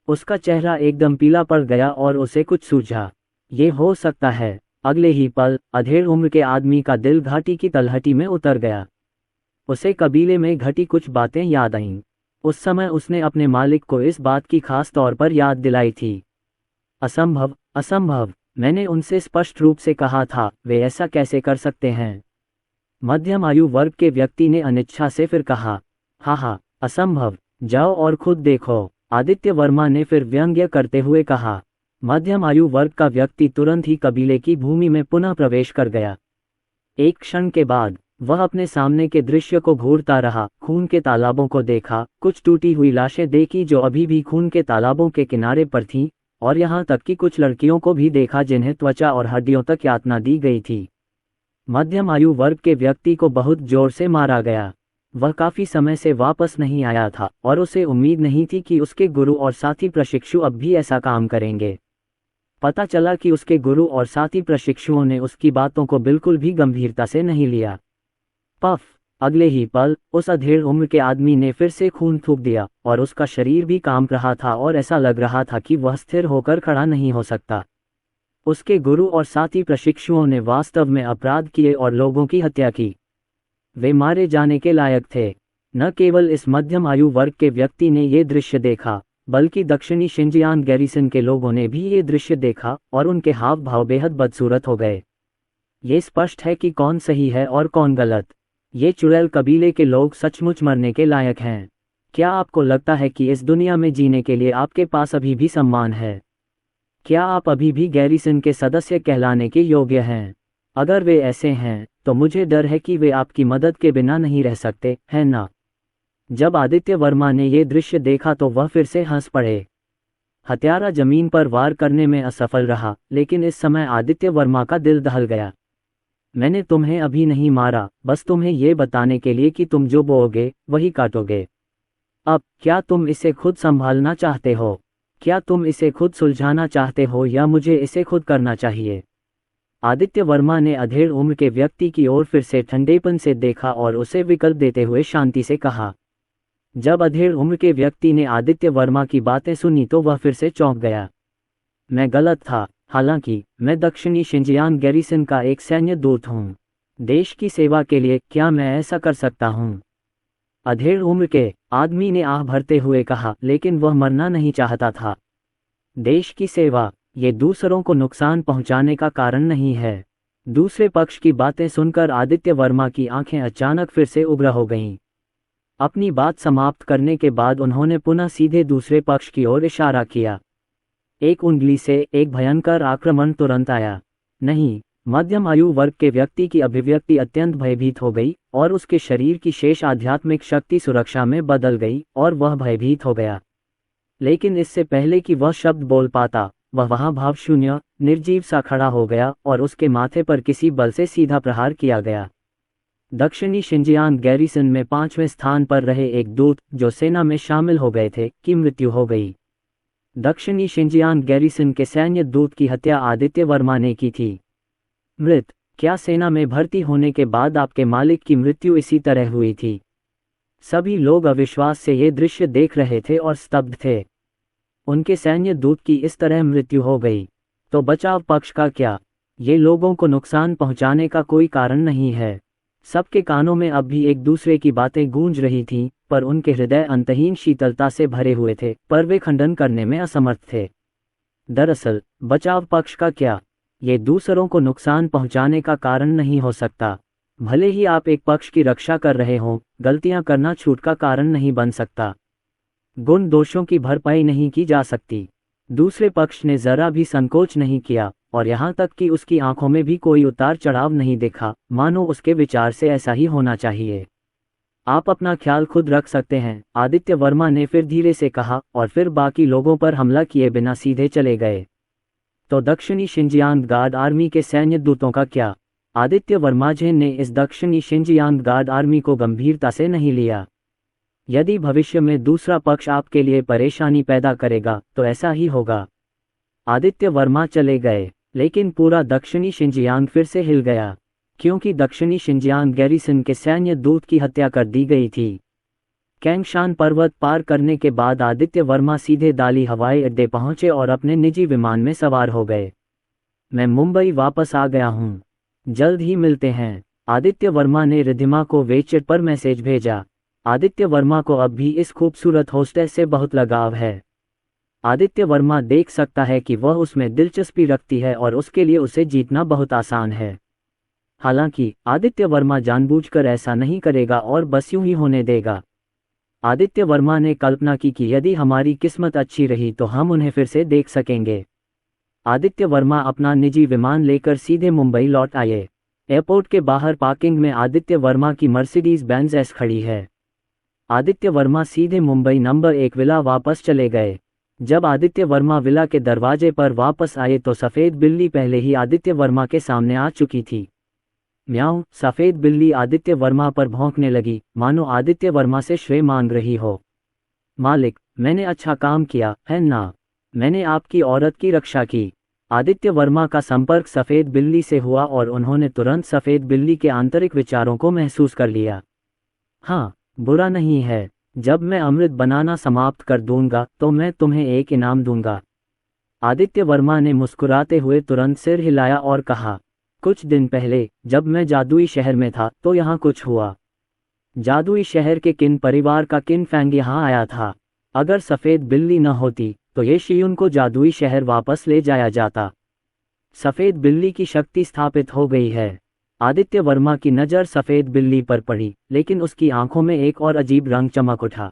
उसका चेहरा एकदम पीला पड़ गया और उसे कुछ सूझा। ये हो सकता है। अगले ही पल अधेड़ उम्र के आदमी का दिल घाटी की तलहटी में उतर गया। उसे कबीले में घटी कुछ बातें याद आईं। उस समय उसने अपने मालिक को इस बात की खास तौर पर याद दिलाई थी। असंभव, असंभव, मैंने उनसे स्पष्ट रूप से कहा था, वे ऐसा कैसे कर सकते हैं? मध्यम आयु वर्ग के व्यक्ति ने अनिच्छा से फिर कहा। हाँ, असंभव, जाओ और खुद देखो। आदित्य वर्मा ने फिर व्यंग्य करते हुए कहा। मध्यम आयु वर्ग का व्यक्ति तुरंत ही कबीले की भूमि में पुनः प्रवेश कर गया। एक क्षण के बाद वह अपने सामने के दृश्य को घूरता रहा। खून के तालाबों को देखा, कुछ टूटी हुई लाशें देखी जो अभी भी खून के तालाबों के किनारे पर थीं, और यहाँ तक कि कुछ लड़कियों को भी देखा जिन्हें त्वचा और हड्डियों तक यातना दी गई थी। मध्यम आयु वर्ग के व्यक्ति को बहुत जोर से मारा गया। वह काफी समय से वापस नहीं आया था और उसे उम्मीद नहीं थी कि उसके गुरु और साथी प्रशिक्षु अब भी ऐसा काम करेंगे। पता चला कि उसके गुरु और साथी प्रशिक्षुओं ने उसकी बातों को बिल्कुल भी गंभीरता से नहीं लिया। पफ, अगले ही पल उस अधेड़ उम्र के आदमी ने फिर से खून थूक दिया और उसका शरीर भी कांप रहा था और ऐसा लग रहा था कि वह स्थिर होकर खड़ा नहीं हो सकता। उसके गुरु और साथी प्रशिक्षुओं ने वास्तव में अपराध किए और लोगों की हत्या की। वे मारे जाने के लायक थे। न केवल इस मध्यम आयु वर्ग के व्यक्ति ने ये दृश्य देखा, बल्कि दक्षिणी शिंजियांग गैरिसन के लोगों ने भी ये दृश्य देखा और उनके हाव भाव बेहद बदसूरत हो गए। ये स्पष्ट है कि कौन सही है और कौन गलत। ये चुड़ैल कबीले के लोग सचमुच मरने के लायक हैं। क्या आपको लगता है कि इस दुनिया में जीने के लिए आपके पास अभी भी सम्मान है? क्या आप अभी भी गैरिसन के सदस्य कहलाने के योग्य हैं? अगर वे ऐसे हैं, तो मुझे डर है कि वे आपकी मदद के बिना नहीं रह सकते, है ना? जब आदित्य वर्मा ने ये दृश्य देखा तो वह फिर से हंस पड़े। हत्यारा जमीन पर वार करने में असफल रहा, लेकिन इस समय आदित्य वर्मा का दिल दहल गया। मैंने तुम्हें अभी नहीं मारा, बस तुम्हें ये बताने के लिए कि तुम जो बोओगे वही काटोगे। अब क्या तुम इसे खुद संभालना चाहते हो? क्या तुम इसे खुद सुलझाना चाहते हो या मुझे इसे खुद करना चाहिए? आदित्य वर्मा ने अधेड़ उम्र के व्यक्ति की ओर फिर से ठंडेपन से देखा और उसे विकल्प देते हुए शांति से कहा। जब अधेड़ उम्र के व्यक्ति ने आदित्य वर्मा की बातें सुनी तो वह फिर से चौंक गया। मैं गलत था। हालांकि मैं दक्षिणी शिंजियांग गैरिसन का एक सैन्य दूत हूँ। देश की सेवा के लिए क्या मैं ऐसा कर सकता हूँ? अधेड़ उम्र के आदमी ने आह भरते हुए कहा, लेकिन वह मरना नहीं चाहता था। देश की सेवा, ये दूसरों को नुकसान पहुंचाने का कारण नहीं है। दूसरे पक्ष की बातें सुनकर आदित्य वर्मा की आंखें अचानक फिर से उग्र हो गईं। अपनी बात समाप्त करने के बाद उन्होंने पुनः सीधे दूसरे पक्ष की ओर इशारा किया। एक उंगली से एक भयंकर आक्रमण तुरंत आया। नहीं, मध्यम आयु वर्ग के व्यक्ति की अभिव्यक्ति अत्यंत भयभीत हो गई और उसके शरीर की शेष आध्यात्मिक शक्ति सुरक्षा में बदल गई और वह भयभीत हो गया। लेकिन इससे पहले कि वह शब्द बोल पाता, वह वहां भावशून्य, निर्जीव सा खड़ा हो गया और उसके माथे पर किसी बल से सीधा प्रहार किया गया। दक्षिणी शिंजियांग गैरिसन में 5वें स्थान पर रहे एक दूत जो सेना में शामिल हो गए थे, की मृत्यु हो गई। दक्षिणी शिंजियांग गैरिसन के सैन्य दूत की हत्या आदित्य वर्मा ने की थी। मृत, क्या सेना में भर्ती होने के बाद आपके मालिक की मृत्यु इसी तरह हुई थी? सभी लोग अविश्वास से ये दृश्य देख रहे थे और स्तब्ध थे। उनके सैन्य दूत की इस तरह मृत्यु हो गई, तो बचाव पक्ष का क्या? ये लोगों को नुकसान पहुंचाने का कोई कारण नहीं है। सबके कानों में अब भी एक दूसरे की बातें गूंज रही थीं, पर उनके हृदय अंतहीन शीतलता से भरे हुए थे, पर वे खंडन करने में असमर्थ थे। दरअसल बचाव पक्ष का क्या? ये दूसरों को नुकसान पहुंचाने का कारण नहीं हो सकता। भले ही आप एक पक्ष की रक्षा कर रहे हों, गलतियां करना छूट का कारण नहीं बन सकता। गुण दोषों की भरपाई नहीं की जा सकती। दूसरे पक्ष ने जरा भी संकोच नहीं किया और यहाँ तक कि उसकी आंखों में भी कोई उतार चढ़ाव नहीं देखा, मानो उसके विचार से ऐसा ही होना चाहिए। आप अपना ख्याल खुद रख सकते हैं, आदित्य वर्मा ने फिर धीरे से कहा और फिर बाकी लोगों पर हमला किए बिना सीधे चले गए। तो दक्षिणी शिंजियांग गार्ड आर्मी के सैन्य दूतों का क्या? आदित्य वर्माझेन ने इस दक्षिणी शिंजियांग गार्ड आर्मी को गंभीरता से नहीं लिया। यदि भविष्य में दूसरा पक्ष आपके लिए परेशानी पैदा करेगा तो ऐसा ही होगा। आदित्य वर्मा चले गए, लेकिन पूरा दक्षिणी शिंजियांग फिर से हिल गया, क्योंकि दक्षिणी शिंजियांग गैरिसन के सैन्य दूत की हत्या कर दी गई थी। कैंगशान पर्वत पार करने के बाद आदित्य वर्मा सीधे दाली हवाई अड्डे पहुंचे और अपने निजी विमान में सवार हो गए। मैं मुंबई वापस आ गया हूं, जल्द ही मिलते हैं, आदित्य वर्मा ने रिद्धिमा को वेचेट पर मैसेज भेजा। आदित्य वर्मा को अब भी इस खूबसूरत होस्टेस से बहुत लगाव है। आदित्य वर्मा देख सकता है कि वह उसमें दिलचस्पी रखती है और उसके लिए उसे जीतना बहुत आसान है। हालांकि आदित्य वर्मा जानबूझकर ऐसा नहीं करेगा और बस यूं ही होने देगा। आदित्य वर्मा ने कल्पना की कि यदि हमारी किस्मत अच्छी रही तो हम उन्हें फिर से देख सकेंगे। आदित्य वर्मा अपना निजी विमान लेकर सीधे मुंबई लौट आए। एयरपोर्ट के बाहर पार्किंग में आदित्य वर्मा की मर्सिडीज बेंज एस खड़ी है। आदित्य वर्मा सीधे मुंबई नंबर 1 विला वापस चले गए। जब आदित्य वर्मा विला के दरवाजे पर वापस आए तो सफ़ेद बिल्ली पहले ही आदित्य वर्मा के सामने आ चुकी थी। म्याऊं, सफ़ेद बिल्ली आदित्य वर्मा पर भौंकने लगी, मानो आदित्य वर्मा से श्रेय मांग रही हो। मालिक, मैंने अच्छा काम किया है ना? मैंने आपकी औरत की रक्षा की। आदित्य वर्मा का संपर्क सफ़ेद बिल्ली से हुआ और उन्होंने तुरंत सफ़ेद बिल्ली के आंतरिक विचारों को महसूस कर लिया। हाँ, बुरा नहीं है। जब मैं अमृत बनाना समाप्त कर दूंगा तो मैं तुम्हें एक इनाम दूंगा। आदित्य वर्मा ने मुस्कुराते हुए तुरंत सिर हिलाया और कहा, कुछ दिन पहले जब मैं जादुई शहर में था तो यहाँ कुछ हुआ। जादुई शहर के किन परिवार का किन फैंग यहाँ आया था। अगर सफ़ेद बिल्ली न होती तो ये शियुन को जादुई शहर वापस ले जाया जाता। सफ़ेद बिल्ली की शक्ति स्थापित हो गई है। आदित्य वर्मा की नज़र सफ़ेद बिल्ली पर पड़ी, लेकिन उसकी आंखों में एक और अजीब रंग चमक उठा।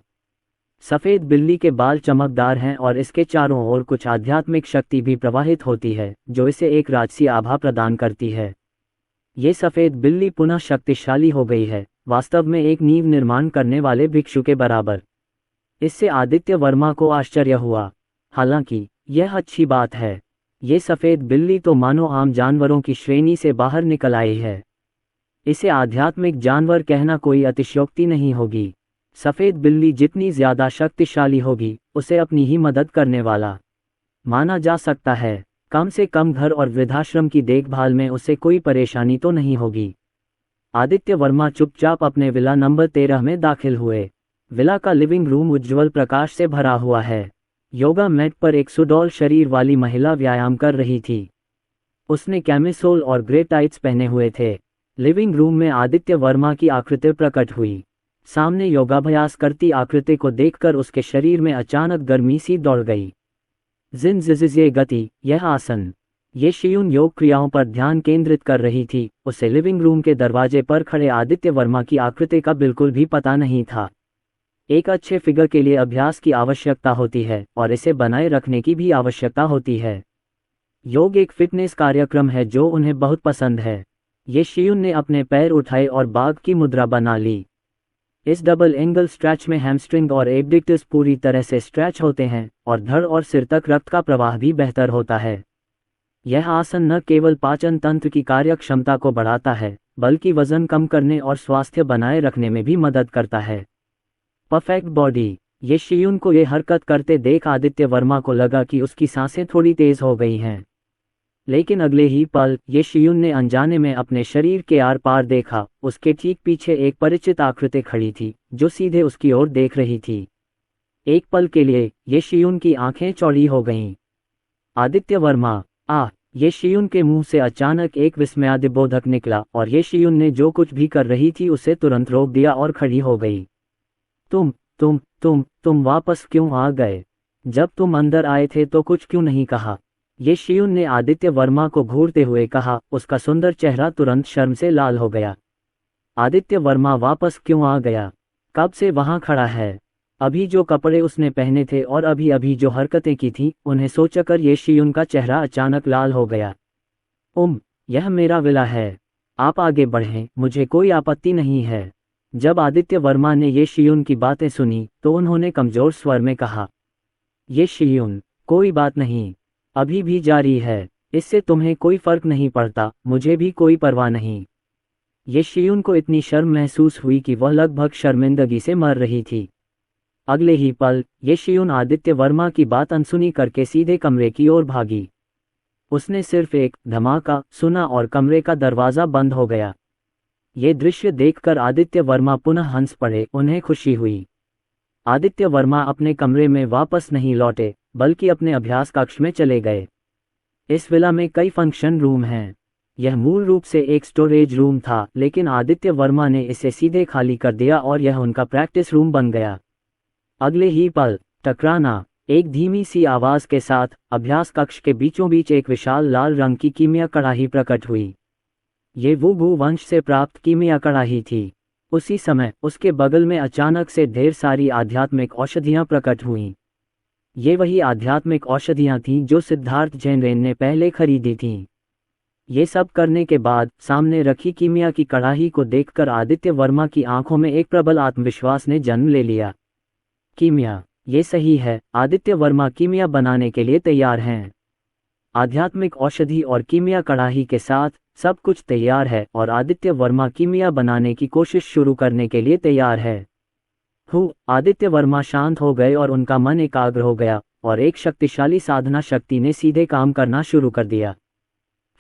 सफ़ेद बिल्ली के बाल चमकदार हैं और इसके चारों ओर कुछ आध्यात्मिक शक्ति भी प्रवाहित होती है जो इसे एक राजसी आभा प्रदान करती है। ये सफ़ेद बिल्ली पुनः शक्तिशाली हो गई है, वास्तव में एक नींव निर्माण करने वाले भिक्षु के बराबर। इससे आदित्य वर्मा को आश्चर्य हुआ। हालांकि यह अच्छी बात है। ये सफ़ेद बिल्ली तो मानो आम जानवरों की श्रेणी से बाहर निकल आई है। इसे आध्यात्मिक जानवर कहना कोई अतिशयोक्ति नहीं होगी। सफ़ेद बिल्ली जितनी ज़्यादा शक्तिशाली होगी उसे अपनी ही मदद करने वाला माना जा सकता है। कम से कम घर और वृद्धाश्रम की देखभाल में उसे कोई परेशानी तो नहीं होगी। आदित्य वर्मा चुपचाप अपने विला नंबर 13 में दाखिल हुए। विला का लिविंग रूम उज्ज्वल प्रकाश से भरा हुआ है। योगा मैट पर एक सुडौल शरीर वाली महिला व्यायाम कर रही थी। उसने कैमिसोल और ग्रे टाइट्स पहने हुए थे। लिविंग रूम में आदित्य वर्मा की आकृति प्रकट हुई। सामने योगाभ्यास करती आकृति को देखकर उसके शरीर में अचानक गर्मी सी दौड़ गई। ये गति, यह आसन। ये शियुन योग क्रियाओं पर ध्यान केंद्रित कर रही थी। उसे लिविंग रूम के दरवाजे पर खड़े आदित्य वर्मा की आकृति का बिल्कुल भी पता नहीं था। एक अच्छे फिगर के लिए अभ्यास की आवश्यकता होती है और इसे बनाए रखने की भी आवश्यकता होती है। योग एक फिटनेस कार्यक्रम है जो उन्हें बहुत पसंद है। ये शियुन ने अपने पैर उठाए और बाघ की मुद्रा बना ली। इस डबल एंगल स्ट्रेच में हैमस्ट्रिंग और एब्डिक्टस पूरी तरह से स्ट्रेच होते हैं और धड़ और सिर तक रक्त का प्रवाह भी बेहतर होता है। यह आसन न केवल पाचन तंत्र की कार्यक्षमता को बढ़ाता है बल्कि वजन कम करने और स्वास्थ्य बनाए रखने में भी मदद करता है। Perfect body. ये शियुन को ये हरकत करते देख आदित्य वर्मा को लगा कि उसकी सांसें थोड़ी तेज हो गई हैं। लेकिन अगले ही पल ये शियुन ने अनजाने में अपने शरीर के आर पार देखा। उसके ठीक पीछे एक परिचित आकृति खड़ी थी जो सीधे उसकी ओर देख रही थी। एक पल के लिए ये शियुन की आंखें चौड़ी हो गईं। आदित्य वर्मा, ये शियुन के मुंह से अचानक एक विस्मयादिबोधक निकला और ये शियुन ने जो कुछ भी कर रही थी उसे तुरंत रोक दिया और खड़ी हो गई। तुम वापस क्यों आ गए? जब तुम अंदर आए थे तो कुछ क्यों नहीं कहा? ये शियुन ने आदित्य वर्मा को घूरते हुए कहा। उसका सुंदर चेहरा तुरंत शर्म से लाल हो गया। आदित्य वर्मा वापस क्यों आ गया? कब से वहां खड़ा है? अभी जो कपड़े उसने पहने थे और अभी अभी जो हरकतें की थीं, उन्हें सोचकर ये शियुन का चेहरा अचानक लाल हो गया। यह मेरा विला है। आप आगे बढ़ें, मुझे कोई आपत्ति नहीं है। जब आदित्य वर्मा ने ये शियुन की बातें सुनी तो उन्होंने कमजोर स्वर में कहा, ये शियुन, कोई बात नहीं, अभी भी जारी है। इससे तुम्हें कोई फर्क नहीं पड़ता, मुझे भी कोई परवाह नहीं। ये शियुन को इतनी शर्म महसूस हुई कि वह लगभग शर्मिंदगी से मर रही थी। अगले ही पल ये शियुन आदित्य वर्मा की बात अनसुनी करके सीधे कमरे की ओर भागी। उसने सिर्फ एक धमाका सुना और कमरे का दरवाज़ा बंद हो गया। ये दृश्य देखकर आदित्य वर्मा पुनः हंस पड़े। उन्हें खुशी हुई। आदित्य वर्मा अपने कमरे में वापस नहीं लौटे बल्कि अपने अभ्यास कक्ष में चले गए। इस विला में कई फंक्शन रूम हैं। यह मूल रूप से एक स्टोरेज रूम था, लेकिन आदित्य वर्मा ने इसे सीधे खाली कर दिया और यह उनका प्रैक्टिस रूम बन गया। अगले ही पल टकराना। एक धीमी सी आवाज के साथ अभ्यास कक्ष के बीचों बीच एक विशाल लाल रंग की कीमिया कड़ाही प्रकट हुई। ये वुबू वंश से प्राप्त कीमिया कड़ाही थी। उसी समय उसके बगल में अचानक से ढेर सारी आध्यात्मिक औषधियां प्रकट हुईं। ये वही आध्यात्मिक औषधियां थीं जो सिद्धार्थ जैनरेन ने पहले खरीदी थीं। ये सब करने के बाद सामने रखी कीमिया की कड़ाही को देखकर आदित्य वर्मा की आंखों में एक प्रबल आत्मविश्वास ने जन्म ले लिया। कीमिया, ये सही है। आदित्य वर्मा कीमिया बनाने के लिए तैयार हैं। आध्यात्मिक औषधि और कीमिया कड़ाही के साथ सब कुछ तैयार है और आदित्य वर्मा कीमिया बनाने की कोशिश शुरू करने के लिए तैयार है। आदित्य वर्मा शांत हो गए और उनका मन एकाग्र हो गया और एक शक्तिशाली साधना शक्ति ने सीधे काम करना शुरू कर दिया।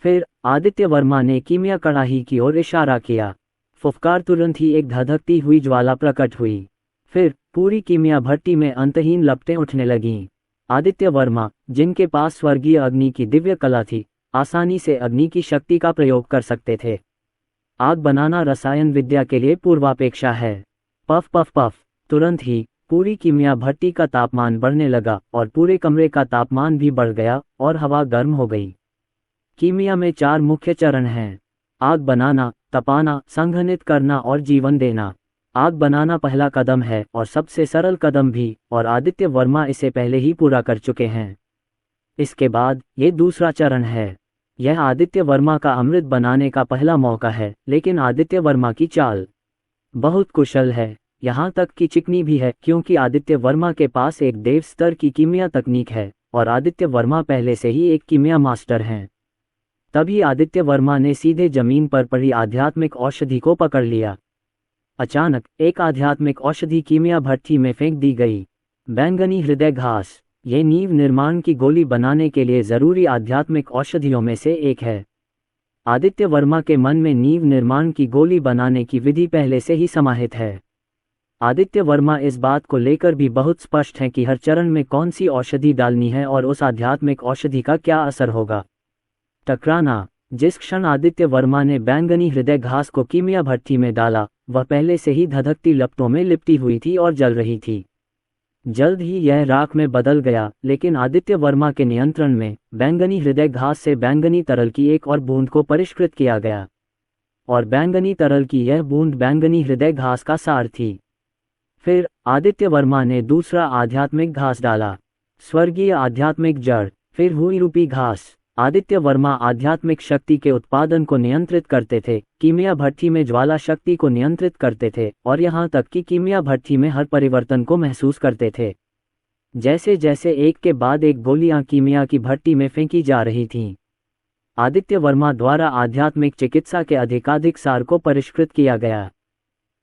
फिर आदित्य वर्मा ने कीमिया कड़ाही की ओर इशारा किया। फुफकार तुरंत ही एक धधकती हुई ज्वाला प्रकट हुई। फिर पूरी कीमिया भट्टी में अंतहीन लपटें उठने लगीं। आदित्य वर्मा, जिनके पास स्वर्गीय अग्नि की दिव्य कला थी, आसानी से अग्नि की शक्ति का प्रयोग कर सकते थे। आग बनाना रसायन विद्या के लिए पूर्वापेक्षा है। पफ पफ पफ, तुरंत ही पूरी कीमिया भट्टी का तापमान बढ़ने लगा और पूरे कमरे का तापमान भी बढ़ गया और हवा गर्म हो गई। कीमिया में 4 मुख्य चरण हैं: आग बनाना, तपाना, संघनित करना और जीवन देना। आग बनाना पहला कदम है और सबसे सरल कदम भी, और आदित्य वर्मा इसे पहले ही पूरा कर चुके हैं। इसके बाद ये दूसरा चरण है। यह आदित्य वर्मा का अमृत बनाने का पहला मौका है, लेकिन आदित्य वर्मा की चाल बहुत कुशल है, यहाँ तक कि चिकनी भी है, क्योंकि आदित्य वर्मा के पास एक देव स्तर की कीमिया तकनीक है और आदित्य वर्मा पहले से ही एक कीमिया मास्टर हैं। तभी आदित्य वर्मा ने सीधे जमीन पर पड़ी आध्यात्मिक औषधि को पकड़ लिया। अचानक एक आध्यात्मिक औषधि कीमिया भट्टी में फेंक दी गई। बैंगनी हृदय घास, ये नींव निर्माण की गोली बनाने के लिए जरूरी आध्यात्मिक औषधियों में से एक है। आदित्य वर्मा के मन में नींव निर्माण की गोली बनाने की विधि पहले से ही समाहित है। आदित्य वर्मा इस बात को लेकर भी बहुत स्पष्ट हैं कि हर चरण में कौन सी औषधि डालनी है और उस आध्यात्मिक औषधि का क्या असर होगा। टकराना, जिस क्षण आदित्य वर्मा ने बैंगनी हृदय घास को कीमिया भट्टी में डाला, वह पहले से ही धधकती लपटों में लिपटी हुई थी और जल रही थी। जल्द ही यह राख में बदल गया, लेकिन आदित्य वर्मा के नियंत्रण में बैंगनी हृदय घास से बैंगनी तरल की एक और बूंद को परिष्कृत किया गया, और बैंगनी तरल की यह बूंद बैंगनी हृदय घास का सार थी। फिर आदित्य वर्मा ने दूसरा आध्यात्मिक घास डाला, स्वर्गीय आध्यात्मिक जड़, फिर हुई रूपी घास। आदित्य वर्मा आध्यात्मिक शक्ति के उत्पादन को नियंत्रित करते थे, कीमिया भट्टी में ज्वाला शक्ति को नियंत्रित करते थे और यहाँ तक कि कीमिया भट्टी में हर परिवर्तन को महसूस करते थे। जैसे जैसे एक के बाद एक गोलियां कीमिया की भट्टी में फेंकी जा रही थीं, आदित्य वर्मा द्वारा आध्यात्मिक चिकित्सा के अधिकाधिक सार को परिष्कृत किया गया।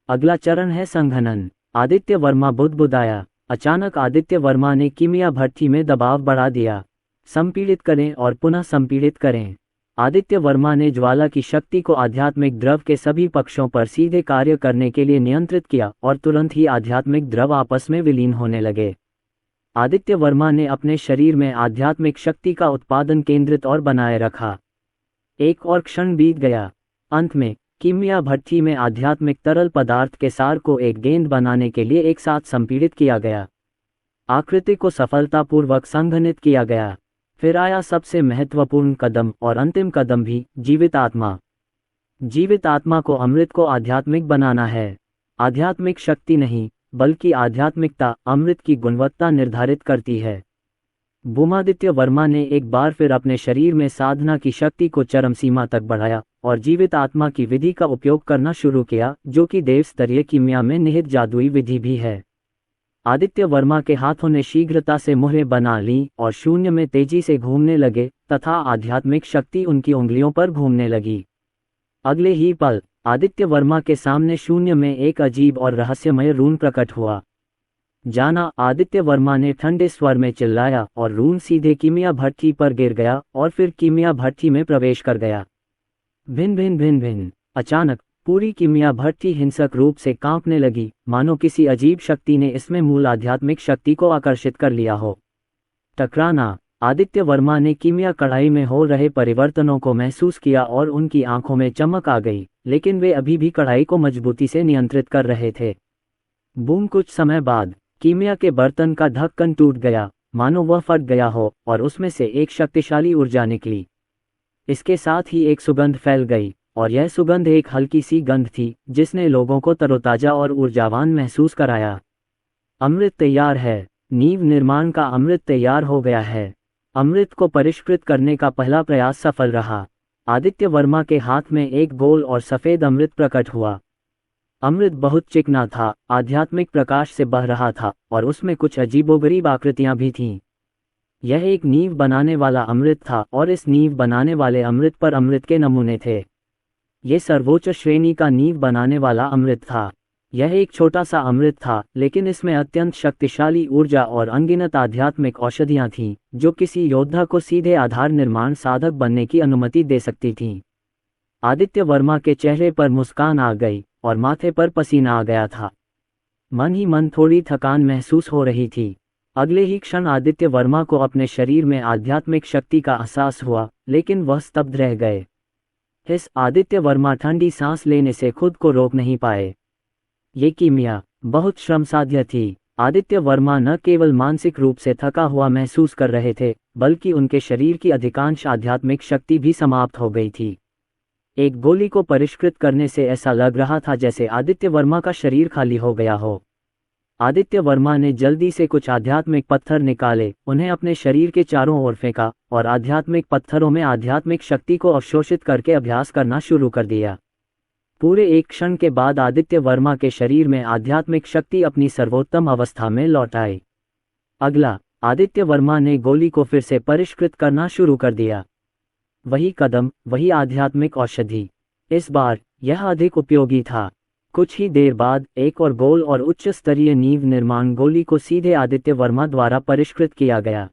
अगला चरण है संघनन। आदित्य वर्मा बुदबुदाया। अचानक आदित्य वर्मा ने कीमिया भट्टी में दबाव बढ़ा दिया। संपीड़ित करें और पुनः संपीड़ित करें। आदित्य वर्मा ने ज्वाला की शक्ति को आध्यात्मिक द्रव के सभी पक्षों पर सीधे कार्य करने के लिए नियंत्रित किया और तुरंत ही आध्यात्मिक द्रव आपस में विलीन होने लगे। आदित्य वर्मा ने अपने शरीर में आध्यात्मिक शक्ति का उत्पादन केंद्रित और बनाए रखा। एक और क्षण बीत गया। अंत में कीमिया भट्टी में आध्यात्मिक तरल पदार्थ के सार को एक गेंद बनाने के लिए एक साथ संपीड़ित किया गया। आकृति को सफलतापूर्वक संघनित किया गया। फिर आया सबसे महत्वपूर्ण कदम और अंतिम कदम भी, जीवित आत्मा। जीवित आत्मा को अमृत को आध्यात्मिक बनाना है। आध्यात्मिक शक्ति नहीं, बल्कि आध्यात्मिकता अमृत की गुणवत्ता निर्धारित करती है। बुमादित्य वर्मा ने एक बार फिर अपने शरीर में साधना की शक्ति को चरम सीमा तक बढ़ाया और जीवित आत्मा की विधि का उपयोग करना शुरू किया, जो कि देव स्तरीय कीमिया में निहित जादुई विधि भी है। आदित्य वर्मा के हाथों ने शीघ्रता से मुहरें बना लीं और शून्य में तेजी से घूमने लगे तथा आध्यात्मिक शक्ति उनकी उंगलियों पर घूमने लगी। अगले ही पल आदित्य वर्मा के सामने शून्य में एक अजीब और रहस्यमय रून प्रकट हुआ। जाना, आदित्य वर्मा ने ठंडे स्वर में चिल्लाया और रून सीधे कीमिया भट्टी पर गिर गया और फिर कीमिया भट्टी में प्रवेश कर गया। भिन भिन भिन भिन। अचानक पूरी कीमिया भट्टी हिंसक रूप से कांपने लगी, मानो किसी अजीब शक्ति ने इसमें मूल आध्यात्मिक शक्ति को आकर्षित कर लिया हो। टकराना, आदित्य वर्मा ने कीमिया कढ़ाई में हो रहे परिवर्तनों को महसूस किया और उनकी आंखों में चमक आ गई, लेकिन वे अभी भी कढ़ाई को मजबूती से नियंत्रित कर रहे थे। बूम। कुछ समय बाद कीमिया के बर्तन का ढक्कन टूट गया, मानो वह फट गया हो, और उसमें से एक शक्तिशाली ऊर्जा निकली। इसके साथ ही एक सुगंध फैल गई, और यह सुगंध एक हल्की सी गंध थी जिसने लोगों को तरोताजा और ऊर्जावान महसूस कराया। अमृत तैयार है। नींव निर्माण का अमृत तैयार हो गया है। अमृत को परिष्कृत करने का पहला प्रयास सफल रहा। आदित्य वर्मा के हाथ में एक गोल और सफेद अमृत प्रकट हुआ। अमृत बहुत चिकना था, आध्यात्मिक प्रकाश से बह रहा था और उसमें कुछ अजीबोगरीब आकृतियां भी थीं। यह एक नींव बनाने वाला अमृत था और इस नींव बनाने वाले अमृत पर अमृत के नमूने थे। यह सर्वोच्च श्रेणी का नींव बनाने वाला अमृत था। यह एक छोटा सा अमृत था, लेकिन इसमें अत्यंत शक्तिशाली ऊर्जा और अनगिनत आध्यात्मिक औषधियां थीं, जो किसी योद्धा को सीधे आधार निर्माण साधक बनने की अनुमति दे सकती थीं। आदित्य वर्मा के चेहरे पर मुस्कान आ गई और माथे पर पसीना आ गया था। मन ही मन थोड़ी थकान महसूस हो रही थी। अगले ही क्षण आदित्य वर्मा को अपने शरीर में आध्यात्मिक शक्ति का एहसास हुआ, लेकिन वह स्तब्ध रह गए। इस आदित्य वर्मा ठंडी सांस लेने से खुद को रोक नहीं पाए। ये कीमिया बहुत श्रमसाध्य थी। आदित्य वर्मा न केवल मानसिक रूप से थका हुआ महसूस कर रहे थे, बल्कि उनके शरीर की अधिकांश आध्यात्मिक शक्ति भी समाप्त हो गई थी। एक गोली को परिष्कृत करने से ऐसा लग रहा था जैसे आदित्य वर्मा का शरीर खाली हो गया हो। आदित्य वर्मा ने जल्दी से कुछ आध्यात्मिक पत्थर निकाले, उन्हें अपने शरीर के चारों ओर फेंका और आध्यात्मिक पत्थरों में आध्यात्मिक शक्ति को अवशोषित करके अभ्यास करना शुरू कर दिया। पूरे एक क्षण के बाद आदित्य वर्मा के शरीर में आध्यात्मिक शक्ति अपनी सर्वोत्तम अवस्था में लौट आई। अगला, आदित्य वर्मा ने गोली को फिर से परिष्कृत करना शुरू कर दिया। वही कदम, वही आध्यात्मिक औषधि। इस बार यह अधिक उपयोगी था। कुछ ही देर बाद एक और गोल और उच्च स्तरीय नींव निर्माण गोली को सीधे आदित्य वर्मा द्वारा परिष्कृत किया गया।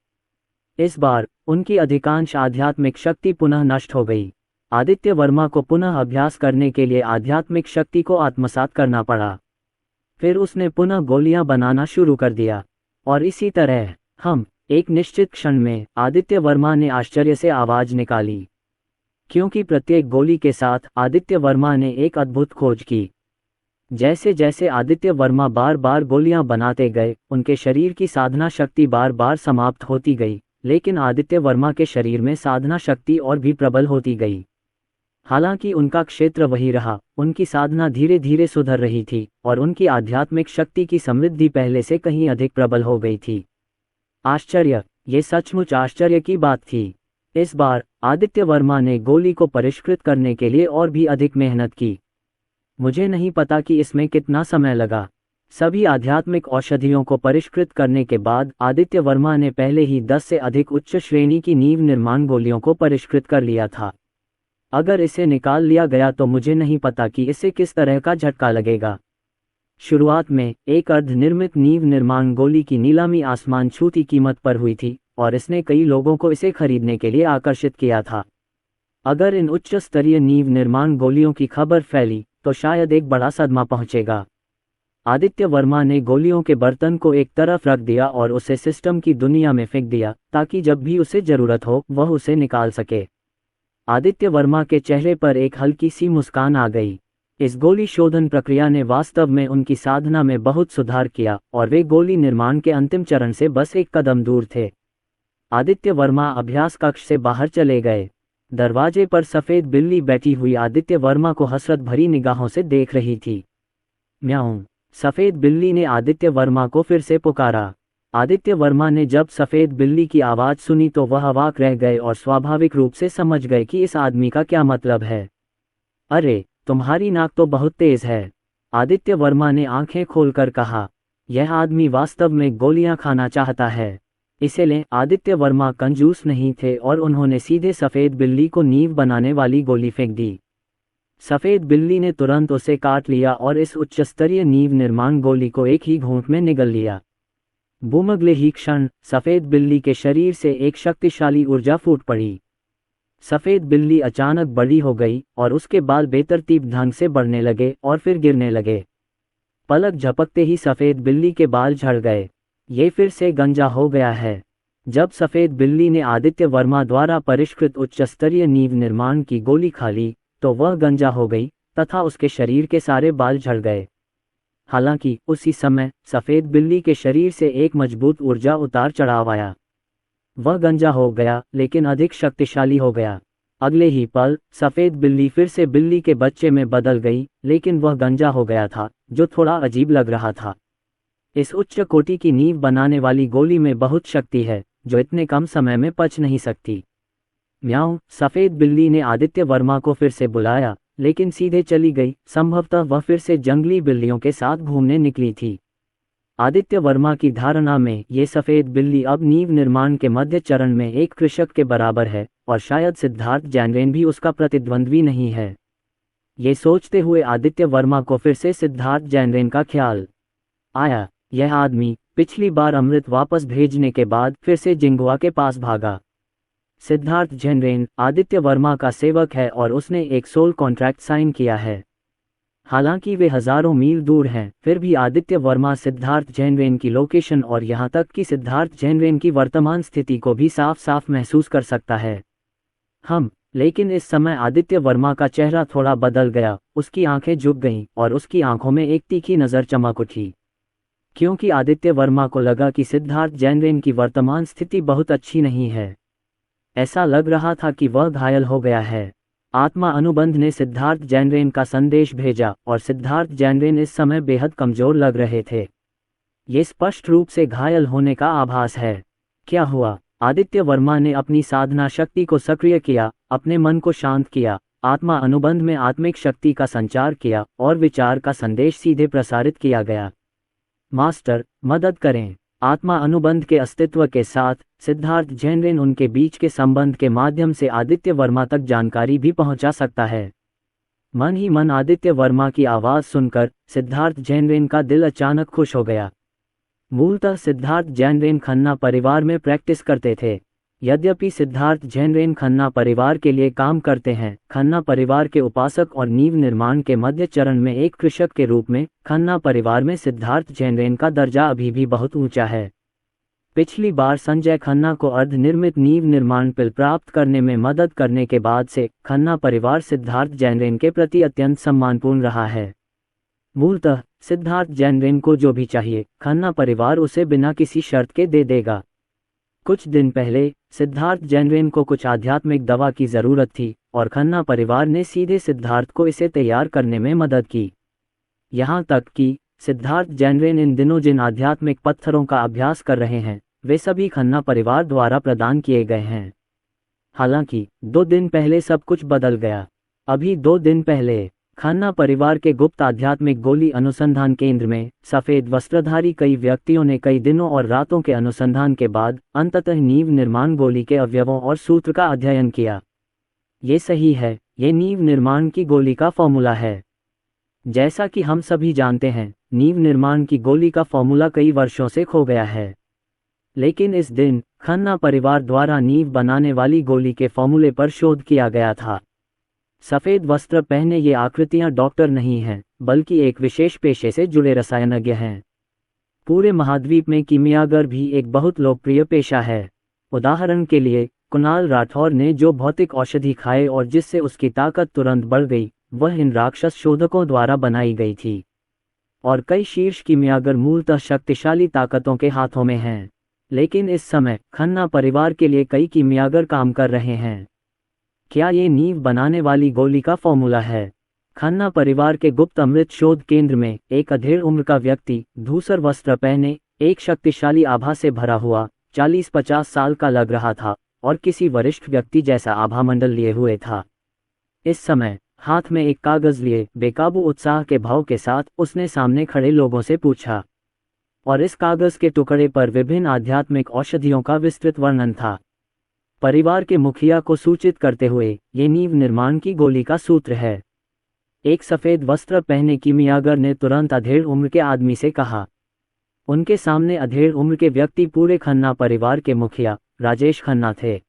इस बार उनकी अधिकांश आध्यात्मिक शक्ति पुनः नष्ट हो गई। आदित्य वर्मा को पुनः अभ्यास करने के लिए आध्यात्मिक शक्ति को आत्मसात करना पड़ा। फिर उसने पुनः गोलियां बनाना शुरू कर दिया। और इसी तरह एक निश्चित क्षण में आदित्य वर्मा ने आश्चर्य से आवाज निकाली, क्योंकि प्रत्येक गोली के साथ आदित्य वर्मा ने एक अद्भुत खोज की। जैसे जैसे आदित्य वर्मा बार बार गोलियां बनाते गए, उनके शरीर की साधना शक्ति बार बार समाप्त होती गई, लेकिन आदित्य वर्मा के शरीर में साधना शक्ति और भी प्रबल होती गई। हालांकि उनका क्षेत्र वही रहा, उनकी साधना धीरे धीरे सुधर रही थी और उनकी आध्यात्मिक शक्ति की समृद्धि पहले से कहीं अधिक प्रबल हो गई थी। आश्चर्य, ये सचमुच आश्चर्य की बात थी। इस बार आदित्य वर्मा ने गोली को परिष्कृत करने के लिए और भी अधिक मेहनत की। मुझे नहीं पता कि इसमें कितना समय लगा। सभी आध्यात्मिक औषधियों को परिष्कृत करने के बाद आदित्य वर्मा ने पहले ही 10 से अधिक उच्च श्रेणी की नींव निर्माण गोलियों को परिष्कृत कर लिया था। अगर इसे निकाल लिया गया तो मुझे नहीं पता कि इससे किस तरह का झटका लगेगा। शुरुआत में एक अर्धनिर्मित नींव निर्माण गोली की नीलामी आसमान छूती कीमत पर हुई थी और इसने कई लोगों को इसे खरीदने के लिए आकर्षित किया था। अगर इन उच्च स्तरीय नींव निर्माण गोलियों की खबर फैली तो शायद एक बड़ा सदमा पहुंचेगा। आदित्य वर्मा ने गोलियों के बर्तन को एक तरफ रख दिया और उसे सिस्टम की दुनिया में फेंक दिया, ताकि जब भी उसे जरूरत हो वह उसे निकाल सके। आदित्य वर्मा के चेहरे पर एक हल्की सी मुस्कान आ गई। इस गोली शोधन प्रक्रिया ने वास्तव में उनकी साधना में बहुत सुधार किया और वे गोली निर्माण के अंतिम चरण से बस एक कदम दूर थे। आदित्य वर्मा अभ्यास कक्ष से बाहर चले गए। दरवाजे पर सफेद बिल्ली बैठी हुई आदित्य वर्मा को हसरत भरी निगाहों से देख रही थी। म्याऊं, सफेद बिल्ली ने आदित्य वर्मा को फिर से पुकारा। आदित्य वर्मा ने जब सफेद बिल्ली की आवाज सुनी तो वह अवाक रह गए और स्वाभाविक रूप से समझ गए कि इस आदमी का क्या मतलब है। अरे, तुम्हारी नाक तो बहुत तेज है, आदित्य वर्मा ने आंखें खोलकर कहा। यह आदमी वास्तव में गोलियां खाना चाहता है। इसलिए आदित्य वर्मा कंजूस नहीं थे और उन्होंने सीधे सफेद बिल्ली को नींव बनाने वाली गोली फेंक दी। सफेद बिल्ली ने तुरंत उसे काट लिया और इस उच्च स्तरीय नींव निर्माण गोली को एक ही घूंट में निगल लिया। बूम, अगले ही क्षण सफेद बिल्ली के शरीर से एक शक्तिशाली ऊर्जा फूट पड़ी। सफेद बिल्ली अचानक बड़ी हो गई और उसके बाल बेतरतीब ढंग से बढ़ने लगे और फिर गिरने लगे। पलक झपकते ही सफेद बिल्ली के बाल झड़ गए। ये फिर से गंजा हो गया है। जब सफेद बिल्ली ने आदित्य वर्मा द्वारा परिष्कृत उच्च स्तरीय नींव निर्माण की गोली खा ली तो वह गंजा हो गई तथा उसके शरीर के सारे बाल झड़ गए। हालांकि उसी समय सफेद बिल्ली के शरीर से एक मजबूत ऊर्जा उतार चढ़ाव आया। वह गंजा हो गया लेकिन अधिक शक्तिशाली हो गया। अगले ही पल सफेद बिल्ली फिर से बिल्ली के बच्चे में बदल गई, लेकिन वह गंजा हो गया था, जो थोड़ा अजीब लग रहा था। इस उच्च कोटि की नींव बनाने वाली गोली में बहुत शक्ति है जो इतने कम समय में पच नहीं सकती। म्याऊं, सफेद बिल्ली ने आदित्य वर्मा को फिर से बुलाया, लेकिन सीधे चली गई। संभवतः वह फिर से जंगली बिल्लियों के साथ घूमने निकली थी। आदित्य वर्मा की धारणा में ये सफेद बिल्ली अब नींव निर्माण के मध्य चरण में एक कृषक के बराबर है और शायद सिद्धार्थ जैनरेन भी उसका प्रतिद्वंद्वी नहीं है। ये सोचते हुए आदित्य वर्मा को फिर से सिद्धार्थ जैनरेन का ख्याल आया। यह आदमी पिछली बार अमृत वापस भेजने के बाद फिर से जिंगुआ के पास भागा। सिद्धार्थ जैनरेन आदित्य वर्मा का सेवक है और उसने एक सोल कॉन्ट्रैक्ट साइन किया है। हालांकि वे हजारों मील दूर हैं, फिर भी आदित्य वर्मा सिद्धार्थ जैन की लोकेशन और यहाँ तक कि सिद्धार्थ जैन की वर्तमान स्थिति को भी साफ साफ महसूस कर सकता है। लेकिन इस समय आदित्य वर्मा का चेहरा थोड़ा बदल गया, उसकी आंखें झुक गईं और उसकी आंखों में एक तीखी नज़र चमक उठी, क्योंकि आदित्य वर्मा को लगा कि सिद्धार्थ जैन की वर्तमान स्थिति बहुत अच्छी नहीं है। ऐसा लग रहा था कि वह घायल हो गया है। आत्मा अनुबंध ने सिद्धार्थ जैन का संदेश भेजा और सिद्धार्थ जैन इस समय बेहद कमजोर लग रहे थे। ये स्पष्ट रूप से घायल होने का आभास है। क्या हुआ? आदित्य वर्मा ने अपनी साधना शक्ति को सक्रिय किया, अपने मन को शांत किया, आत्मा अनुबंध में आत्मिक शक्ति का संचार किया और विचार का संदेश सीधे प्रसारित किया गया। मास्टर, मदद करें। आत्मा अनुबंध के अस्तित्व के साथ सिद्धार्थ जैन उनके बीच के संबंध के माध्यम से आदित्य वर्मा तक जानकारी भी पहुंचा सकता है। मन ही मन आदित्य वर्मा की आवाज़ सुनकर सिद्धार्थ जैन का दिल अचानक खुश हो गया। मूलतः सिद्धार्थ जैन खन्ना परिवार में प्रैक्टिस करते थे। यद्यपि सिद्धार्थ जैन खन्ना परिवार के लिए काम करते हैं, खन्ना परिवार के उपासक और नींव निर्माण के मध्य चरण में एक कृषक के रूप में खन्ना परिवार में सिद्धार्थ जैन का दर्जा अभी भी बहुत ऊंचा है। पिछली बार संजय खन्ना को अर्धनिर्मित नींव निर्माण पिल प्राप्त करने में मदद करने के बाद से खन्ना परिवार सिद्धार्थ जैन के प्रति अत्यंत सम्मानपूर्ण रहा है। मूलतः सिद्धार्थ जैन को जो भी चाहिए खन्ना परिवार उसे बिना किसी शर्त के दे देगा। कुछ दिन पहले सिद्धार्थ जैन को कुछ आध्यात्मिक दवा की ज़रूरत थी और खन्ना परिवार ने सीधे सिद्धार्थ को इसे तैयार करने में मदद की। यहाँ तक कि सिद्धार्थ जैन इन दिनों जिन आध्यात्मिक पत्थरों का अभ्यास कर रहे हैं वे सभी खन्ना परिवार द्वारा प्रदान किए गए हैं। हालांकि 2 दिन पहले सब कुछ बदल गया। अभी 2 दिन पहले खन्ना परिवार के गुप्त आध्यात्मिक गोली अनुसंधान केंद्र में सफ़ेद वस्त्रधारी कई व्यक्तियों ने कई दिनों और रातों के अनुसंधान के बाद अंततः नींव निर्माण गोली के अवयवों और सूत्र का अध्ययन किया। ये सही है, ये नींव निर्माण की गोली का फॉर्मूला है। जैसा कि हम सभी जानते हैं, नींव निर्माण की गोली का फॉर्मूला कई वर्षों से खो गया है, लेकिन इस दिन खन्ना परिवार द्वारा नींव बनाने वाली गोली के फॉर्मूले पर शोध किया गया था। सफ़ेद वस्त्र पहने ये आकृतियां डॉक्टर नहीं हैं, बल्कि एक विशेष पेशे से जुड़े रसायनज्ञ हैं। पूरे महाद्वीप में कीमियागर भी एक बहुत लोकप्रिय पेशा है। उदाहरण के लिए, कुणाल राठौर ने जो भौतिक औषधि खाए और जिससे उसकी ताकत तुरंत बढ़ गई, वह इन राक्षस शोधकों द्वारा बनाई गई थी। और कई शीर्ष कीमियागर मूलतः शक्तिशाली ताकतों के हाथों में हैं। लेकिन इस समय खन्ना परिवार के लिए कई कीमियागर काम कर रहे हैं। क्या ये नींव बनाने वाली गोली का फॉर्मूला है? खन्ना परिवार के गुप्त अमृत शोध केंद्र में एक अधेड़ उम्र का व्यक्ति धूसर वस्त्र पहने, एक शक्तिशाली आभा से भरा हुआ 40-50 साल का लग रहा था और किसी वरिष्ठ व्यक्ति जैसा आभा मंडल लिए हुए था। इस समय हाथ में एक कागज लिए बेकाबू उत्साह के भाव के साथ उसने सामने खड़े लोगों से पूछा, और इस कागज के टुकड़े पर विभिन्न आध्यात्मिक औषधियों का विस्तृत वर्णन था। परिवार के मुखिया को सूचित करते हुए, ये नींव निर्माण की गोली का सूत्र है। एक सफ़ेद वस्त्र पहने कीमियागर ने तुरंत अधेड़ उम्र के आदमी से कहा। उनके सामने अधेड़ उम्र के व्यक्ति पूरे खन्ना परिवार के मुखिया राजेश खन्ना थे।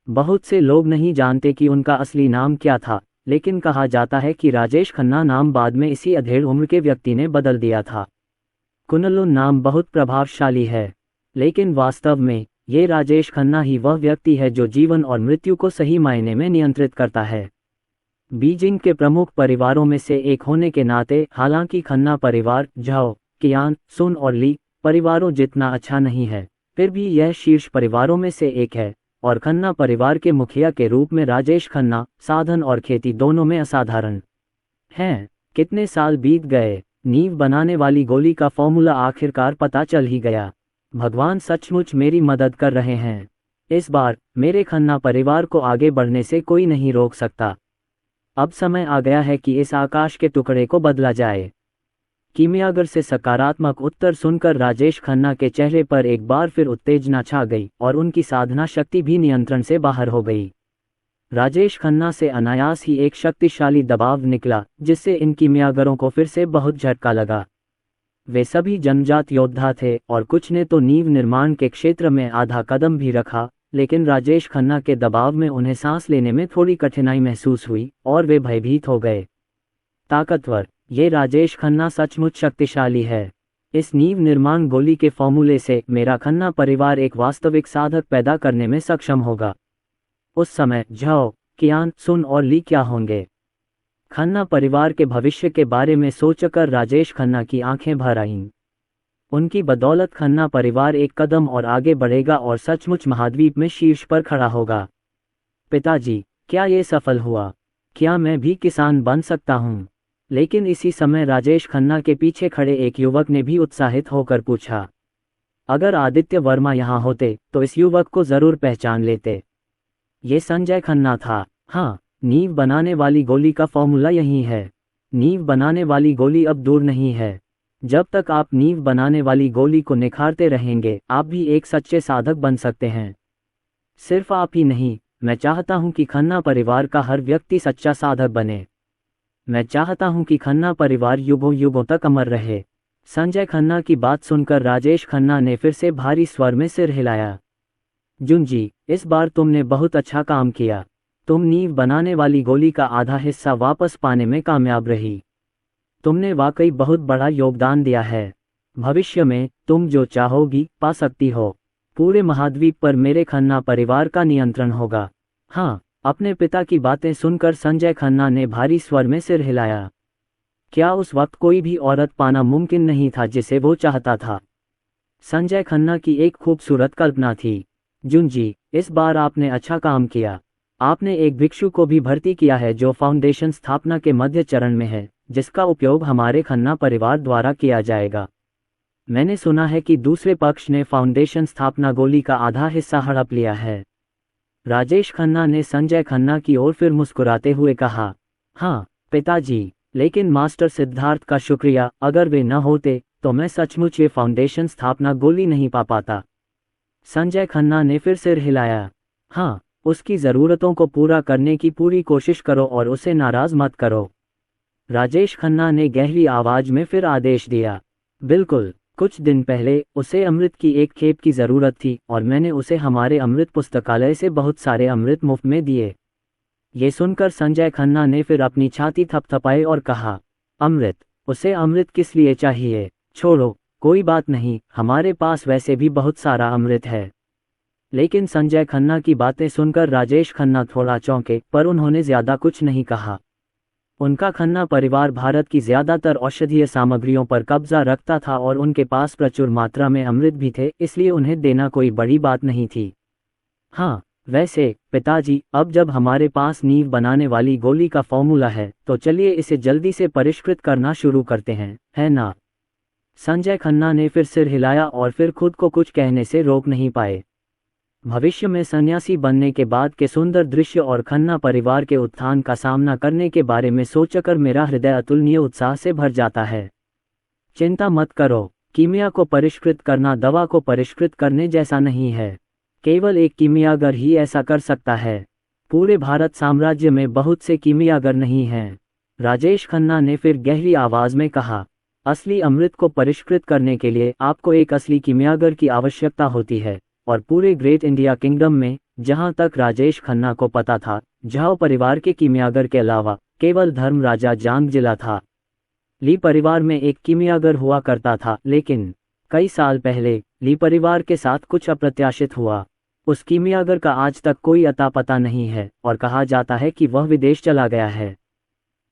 बहुत से लोग नहीं जानते कि उनका असली नाम क्या था, लेकिन कहा जाता है कि राजेश खन्ना नाम बाद में इसी अधेड़ उम्र के व्यक्ति ने बदल दिया था। कुनलुन नाम बहुत प्रभावशाली है, लेकिन वास्तव में ये राजेश खन्ना ही वह व्यक्ति है जो जीवन और मृत्यु को सही मायने में नियंत्रित करता है। बीजिंग के प्रमुख परिवारों में से एक होने के नाते, हालांकि खन्ना परिवार झाओ, कियान, सुन और ली परिवारों जितना अच्छा नहीं है, फिर भी यह शीर्ष परिवारों में से एक है। और खन्ना परिवार के मुखिया के रूप में राजेश खन्ना साधन और खेती दोनों में असाधारण हैं। कितने साल बीत गए, नींव बनाने वाली गोली का फॉर्मूला आखिरकार पता चल ही गया। भगवान सचमुच मेरी मदद कर रहे हैं। इस बार मेरे खन्ना परिवार को आगे बढ़ने से कोई नहीं रोक सकता। अब समय आ गया है कि इस आकाश के टुकड़े को बदला जाए। कीमियागर से सकारात्मक उत्तर सुनकर राजेश खन्ना के चेहरे पर एक बार फिर उत्तेजना छा गई और उनकी साधना शक्ति भी नियंत्रण से बाहर हो गई। राजेश खन्ना से अनायास ही एक शक्तिशाली दबाव निकला, जिससे इन कीमियागरों को फिर से बहुत झटका लगा। वे सभी जन्मजात योद्धा थे और कुछ ने तो नींव निर्माण के क्षेत्र में आधा कदम भी रखा, लेकिन राजेश खन्ना के दबाव में उन्हें सांस लेने में थोड़ी कठिनाई महसूस हुई और वे भयभीत हो गए। ताकतवर, ये राजेश खन्ना सचमुच शक्तिशाली है। इस नींव निर्माण गोली के फॉर्मूले से मेरा खन्ना परिवार एक वास्तविक साधक पैदा करने में सक्षम होगा। उस समय झाओ, कियान, सुन और ली क्या होंगे? खन्ना परिवार के भविष्य के बारे में सोचकर राजेश खन्ना की आंखें भर आईं। उनकी बदौलत खन्ना परिवार एक कदम और आगे बढ़ेगा और सचमुच महाद्वीप में शीर्ष पर खड़ा होगा। पिताजी, क्या ये सफल हुआ? क्या मैं भी किसान बन सकता हूँ? लेकिन इसी समय राजेश खन्ना के पीछे खड़े एक युवक ने भी उत्साहित होकर पूछा। अगर आदित्य वर्मा यहाँ होते तो इस युवक को जरूर पहचान लेते। ये संजय खन्ना था। हाँ, नींव बनाने वाली गोली का फॉर्मूला यही है। नींव बनाने वाली गोली अब दूर नहीं है। जब तक आप नींव बनाने वाली गोली को निखारते रहेंगे, आप भी एक सच्चे साधक बन सकते हैं। सिर्फ आप ही नहीं, मैं चाहता हूं कि खन्ना परिवार का हर व्यक्ति सच्चा साधक बने। मैं चाहता हूं कि खन्ना परिवार युगों युगों तक अमर रहे। संजय खन्ना की बात सुनकर राजेश खन्ना ने फिर से भारी स्वर में सिर हिलाया। जुन जी, इस बार तुमने बहुत अच्छा काम किया। तुम नींव बनाने वाली गोली का आधा हिस्सा वापस पाने में कामयाब रही। तुमने वाकई बहुत बड़ा योगदान दिया है। भविष्य में तुम जो चाहोगी पा सकती हो। पूरे महाद्वीप पर मेरे खन्ना परिवार का नियंत्रण होगा। हाँ, अपने पिता की बातें सुनकर संजय खन्ना ने भारी स्वर में सिर हिलाया। क्या उस वक्त कोई भी औरत पाना मुमकिन नहीं था जिसे वो चाहता था? संजय खन्ना की एक खूबसूरत कल्पना थी। जुन जी, इस बार आपने अच्छा काम किया। आपने एक भिक्षु को भी भर्ती किया है जो फाउंडेशन स्थापना के मध्य चरण में है, जिसका उपयोग हमारे खन्ना परिवार द्वारा किया जाएगा। मैंने सुना है कि दूसरे पक्ष ने फाउंडेशन स्थापना गोली का आधा हिस्सा हड़प लिया है। राजेश खन्ना ने संजय खन्ना की ओर फिर मुस्कुराते हुए कहा, हाँ पिताजी, लेकिन मास्टर सिद्धार्थ का शुक्रिया, अगर वे न होते तो मैं सचमुच ये फाउंडेशन स्थापना गोली नहीं पा पाता। संजय खन्ना ने फिर सिर हिलाया। हाँ, उसकी ज़रूरतों को पूरा करने की पूरी कोशिश करो और उसे नाराज मत करो। राजेश खन्ना ने गहरी आवाज में फिर आदेश दिया। बिल्कुल, कुछ दिन पहले उसे अमृत की एक खेप की ज़रूरत थी और मैंने उसे हमारे अमृत पुस्तकालय से बहुत सारे अमृत मुफ्त में दिए। ये सुनकर संजय खन्ना ने फिर अपनी छाती थपथपाई और कहा, अमृत? उसे अमृत किस लिए चाहिए? छोड़ो, कोई बात नहीं, हमारे पास वैसे भी बहुत सारा अमृत है। लेकिन संजय खन्ना की बातें सुनकर राजेश खन्ना थोड़ा चौंके, पर उन्होंने ज्यादा कुछ नहीं कहा। उनका खन्ना परिवार भारत की ज्यादातर औषधीय सामग्रियों पर कब्जा रखता था और उनके पास प्रचुर मात्रा में अमृत भी थे, इसलिए उन्हें देना कोई बड़ी बात नहीं थी। हाँ, वैसे पिताजी, अब जब हमारे पास नींव बनाने वाली गोली का फॉर्मूला है तो चलिए इसे जल्दी से परिष्कृत करना शुरू करते हैं, है ना? संजय खन्ना ने फिर सिर हिलाया और फिर खुद को कुछ कहने से रोक नहीं पाए। भविष्य में सन्यासी बनने के बाद के सुंदर दृश्य और खन्ना परिवार के उत्थान का सामना करने के बारे में सोचकर मेरा हृदय अतुलनीय उत्साह से भर जाता है। चिंता मत करो, कीमिया को परिष्कृत करना दवा को परिष्कृत करने जैसा नहीं है। केवल एक कीमियागर ही ऐसा कर सकता है। पूरे भारत साम्राज्य में बहुत से कीमियागर नहीं हैं। राजेश खन्ना ने फिर गहरी आवाज में कहा, असली अमृत को परिष्कृत करने के लिए आपको एक असली कीमियागर की आवश्यकता होती है, और पूरे ग्रेट इंडिया किंगडम में, जहां तक राजेश खन्ना को पता था, झाओ परिवार के कीमियागर के अलावा केवल धर्म राजा जांगजिला था। ली परिवार में एक कीमियागर हुआ करता था, लेकिन कई साल पहले ली परिवार के साथ कुछ अप्रत्याशित हुआ। उस कीमियागर का आज तक कोई अता पता नहीं है और कहा जाता है कि वह विदेश चला गया है।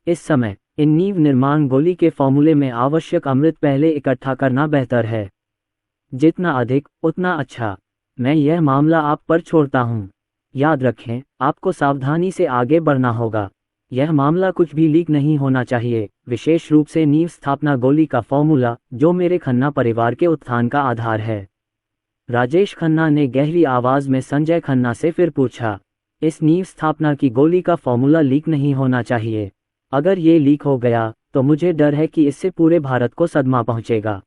इस समय इन नींव निर्माण गोली के फॉर्मूले में आवश्यक अमृत पहले इकट्ठा करना बेहतर है। जितना अधिक उतना अच्छा। मैं यह मामला आप पर छोड़ता हूँ। याद रखें, आपको सावधानी से आगे बढ़ना होगा। यह मामला कुछ भी लीक नहीं होना चाहिए, विशेष रूप से नींव स्थापना गोली का फॉर्मूला, जो मेरे खन्ना परिवार के उत्थान का आधार है। राजेश खन्ना ने गहरी आवाज में संजय खन्ना से फिर पूछा, इस नींव स्थापना की गोली का फॉर्मूला लीक नहीं होना चाहिए। अगर ये लीक हो गया तो मुझे डर है कि इससे पूरे भारत को सदमा पहुंचेगा।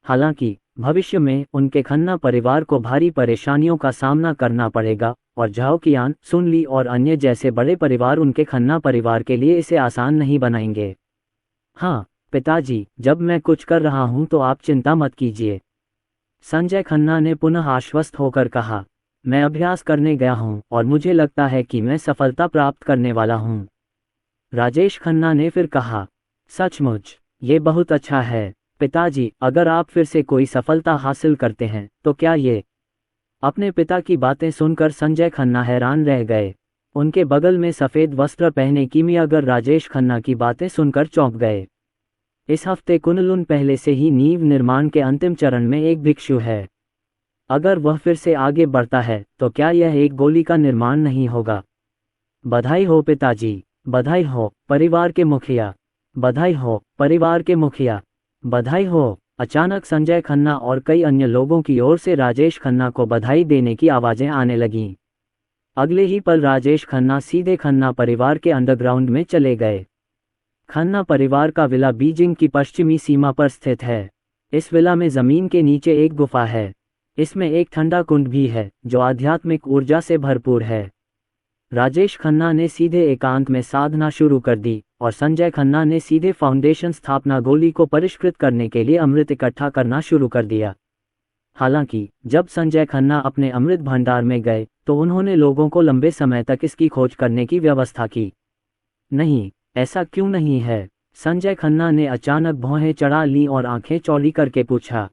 हालांकि भविष्य में उनके खन्ना परिवार को भारी परेशानियों का सामना करना पड़ेगा और झाओ कियान, सुन ली और अन्य जैसे बड़े परिवार उनके खन्ना परिवार के लिए इसे आसान नहीं बनाएंगे। हाँ पिताजी, जब मैं कुछ कर रहा हूं तो आप चिंता मत कीजिए। संजय खन्ना ने पुनः आश्वस्त होकर कहा, मैं अभ्यास करने गया हूं और मुझे लगता है कि मैं सफलता प्राप्त करने वाला हूं। राजेश खन्ना ने फिर कहा, सचमुच ये बहुत अच्छा है पिताजी। अगर आप फिर से कोई सफलता हासिल करते हैं तो क्या ये। अपने पिता की बातें सुनकर संजय खन्ना हैरान रह गए। उनके बगल में सफ़ेद वस्त्र पहने किमियागर राजेश खन्ना की बातें सुनकर चौंक गए। इस हफ्ते कुनलुन पहले से ही नींव निर्माण के अंतिम चरण में एक भिक्षु है। अगर वह फिर से आगे बढ़ता है तो क्या यह एक गोली का निर्माण नहीं होगा। बधाई हो पिताजी, बधाई हो परिवार के मुखिया, बधाई हो परिवार के मुखिया, बधाई हो। अचानक संजय खन्ना और कई अन्य लोगों की ओर से राजेश खन्ना को बधाई देने की आवाज़ें आने लगीं। अगले ही पल राजेश खन्ना सीधे खन्ना परिवार के अंडरग्राउंड में चले गए। खन्ना परिवार का विला बीजिंग की पश्चिमी सीमा पर स्थित है। इस विला में ज़मीन के नीचे एक गुफा है। इसमें एक ठंडा कुंड भी है जो आध्यात्मिक ऊर्जा से भरपूर है। राजेश खन्ना ने सीधे एकांत में साधना शुरू कर दी और संजय खन्ना ने सीधे फाउंडेशन स्थापना गोली को परिष्कृत करने के लिए अमृत इकट्ठा करना शुरू कर दिया। हालांकि जब संजय खन्ना अपने अमृत भंडार में गए तो उन्होंने लोगों को लंबे समय तक इसकी खोज करने की व्यवस्था की। नहीं, ऐसा क्यों नहीं है? संजय खन्ना ने अचानक भौहें चढ़ा लीं और आंखें चौड़ी करके पूछा।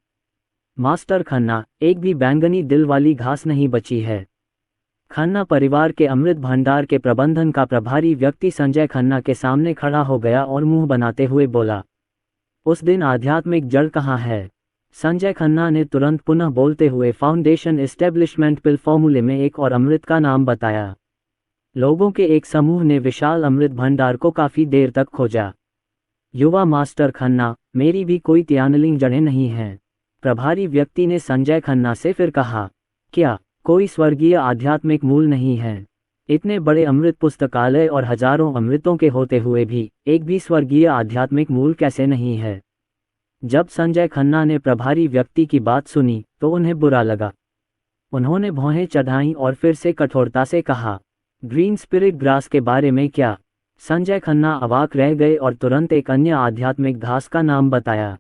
मास्टर खन्ना, एक भी बैंगनी दिल वाली घास नहीं बची है। खन्ना परिवार के अमृत भंडार के प्रबंधन का प्रभारी व्यक्ति संजय खन्ना के सामने खड़ा हो गया और मुंह बनाते हुए बोला, उस दिन आध्यात्मिक जड़ कहाँ है? संजय खन्ना ने तुरंत पुनः बोलते हुए फाउंडेशन एस्टेब्लिशमेंट पिल फॉर्मूले में एक और अमृत का नाम बताया। लोगों के एक समूह ने विशाल अमृत भंडार को काफी देर तक खोजा। युवा मास्टर खन्ना, मेरी भी कोई त्यानलिंग जड़ें नहीं हैं। प्रभारी व्यक्ति ने संजय खन्ना से फिर कहा, क्या कोई स्वर्गीय आध्यात्मिक मूल नहीं है? इतने बड़े अमृत पुस्तकालय और हजारों अमृतों के होते हुए भी एक भी स्वर्गीय आध्यात्मिक मूल कैसे नहीं है? जब संजय खन्ना ने प्रभारी व्यक्ति की बात सुनी तो उन्हें बुरा लगा। उन्होंने भौहें चढ़ाईं और फिर से कठोरता से कहा, ग्रीन स्पिरिट ग्रास के बारे में क्या? संजय खन्ना अवाक रह गए और तुरंत एक अन्य आध्यात्मिक घास का नाम बताया।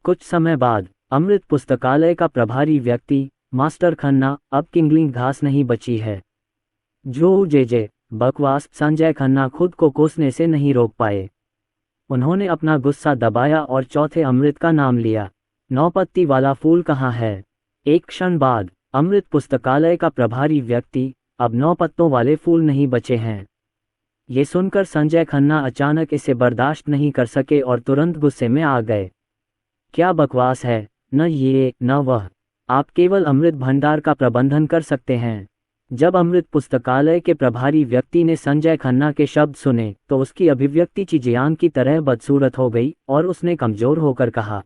कुछ समय बाद अमृत पुस्तकालय का प्रभारी व्यक्ति, मास्टर खन्ना, अब किंगलिंग घास नहीं बची है। जो जे बकवास। संजय खन्ना खुद को कोसने से नहीं रोक पाए। उन्होंने अपना गुस्सा दबाया और चौथे अमृत का नाम लिया। 9 पत्ती वाला फूल कहाँ है? एक क्षण बाद अमृत पुस्तकालय का प्रभारी व्यक्ति, अब 9 पत्तों वाले फूल नहीं बचे हैं। ये सुनकर संजय खन्ना अचानक इसे बर्दाश्त नहीं कर सके और तुरंत गुस्से में आ गए। क्या बकवास है? न ये न वह। आप केवल अमृत भंडार का प्रबंधन कर सकते हैं। जब अमृत पुस्तकालय के प्रभारी व्यक्ति ने संजय खन्ना के शब्द सुने तो उसकी अभिव्यक्ति चिजियांग की तरह बदसूरत हो गई और उसने कमजोर होकर कहा,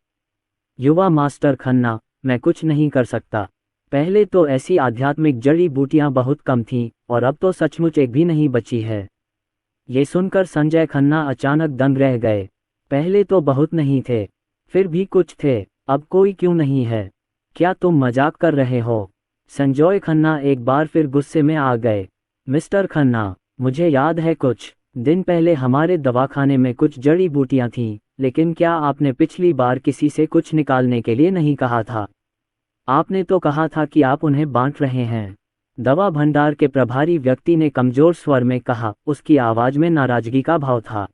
युवा मास्टर खन्ना, मैं कुछ नहीं कर सकता। पहले तो ऐसी आध्यात्मिक जड़ी बूटियां बहुत कम थीं और अब तो सचमुच एक भी नहीं बची है। ये सुनकर संजय खन्ना अचानक दंग रह गए। पहले तो बहुत नहीं थे, फिर भी कुछ थे, अब कोई क्यों नहीं है? क्या तुम मजाक कर रहे हो? संजय खन्ना एक बार फिर गुस्से में आ गए। मिस्टर खन्ना, मुझे याद है कुछ दिन पहले हमारे दवाखाने में कुछ जड़ी बूटियां थीं, लेकिन क्या आपने पिछली बार किसी से कुछ निकालने के लिए नहीं कहा था? आपने तो कहा था कि आप उन्हें बांट रहे हैं। दवा भंडार के प्रभारी व्यक्ति ने कमजोर स्वर में कहा, उसकी आवाज में नाराजगी का भाव था।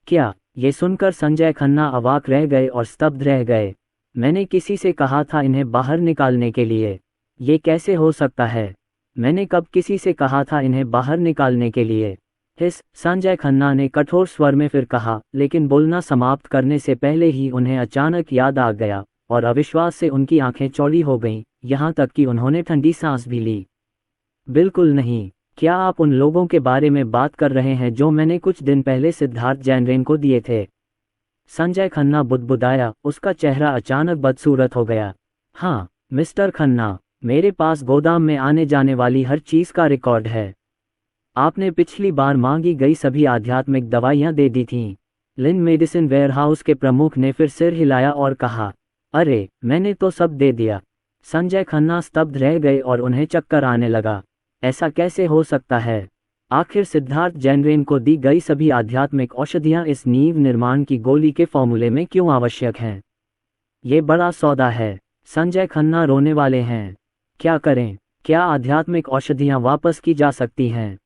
क्या? ये सुनकर संजय खन्ना अवाक रह गए और स्तब्ध रह गए। मैंने किसी से कहा था इन्हें बाहर निकालने के लिए। ये कैसे हो सकता है? मैंने कब किसी से कहा था इन्हें बाहर निकालने के लिए? हिस। संजय खन्ना ने कठोर स्वर में फिर कहा, लेकिन बोलना समाप्त करने से पहले ही उन्हें अचानक याद आ गया और अविश्वास से उनकी आंखें चौड़ी हो गईं, यहाँ तक कि उन्होंने ठंडी सांस भी ली। बिल्कुल नहीं। क्या आप उन लोगों के बारे में बात कर रहे हैं जो मैंने कुछ दिन पहले सिद्धार्थ जैनरेन को दिए थे? संजय खन्ना बुदबुदाया, उसका चेहरा अचानक बदसूरत हो गया। हाँ मिस्टर खन्ना, मेरे पास गोदाम में आने जाने वाली हर चीज का रिकॉर्ड है। आपने पिछली बार मांगी गई सभी आध्यात्मिक दवाइयां दे दी थीं। लिन मेडिसिन वेयरहाउस के प्रमुख ने फिर सिर हिलाया और कहा, अरे मैंने तो सब दे दिया। संजय खन्ना स्तब्ध रह गए और उन्हें चक्कर आने लगा। ऐसा कैसे हो सकता है? आखिर सिद्धार्थ जैनरेन को दी गई सभी आध्यात्मिक औषधियां इस नींव निर्माण की गोली के फॉर्मूले में क्यों आवश्यक हैं? ये बड़ा सौदा है। संजय खन्ना रोने वाले हैं। क्या करें? क्या आध्यात्मिक औषधियां वापस की जा सकती हैं?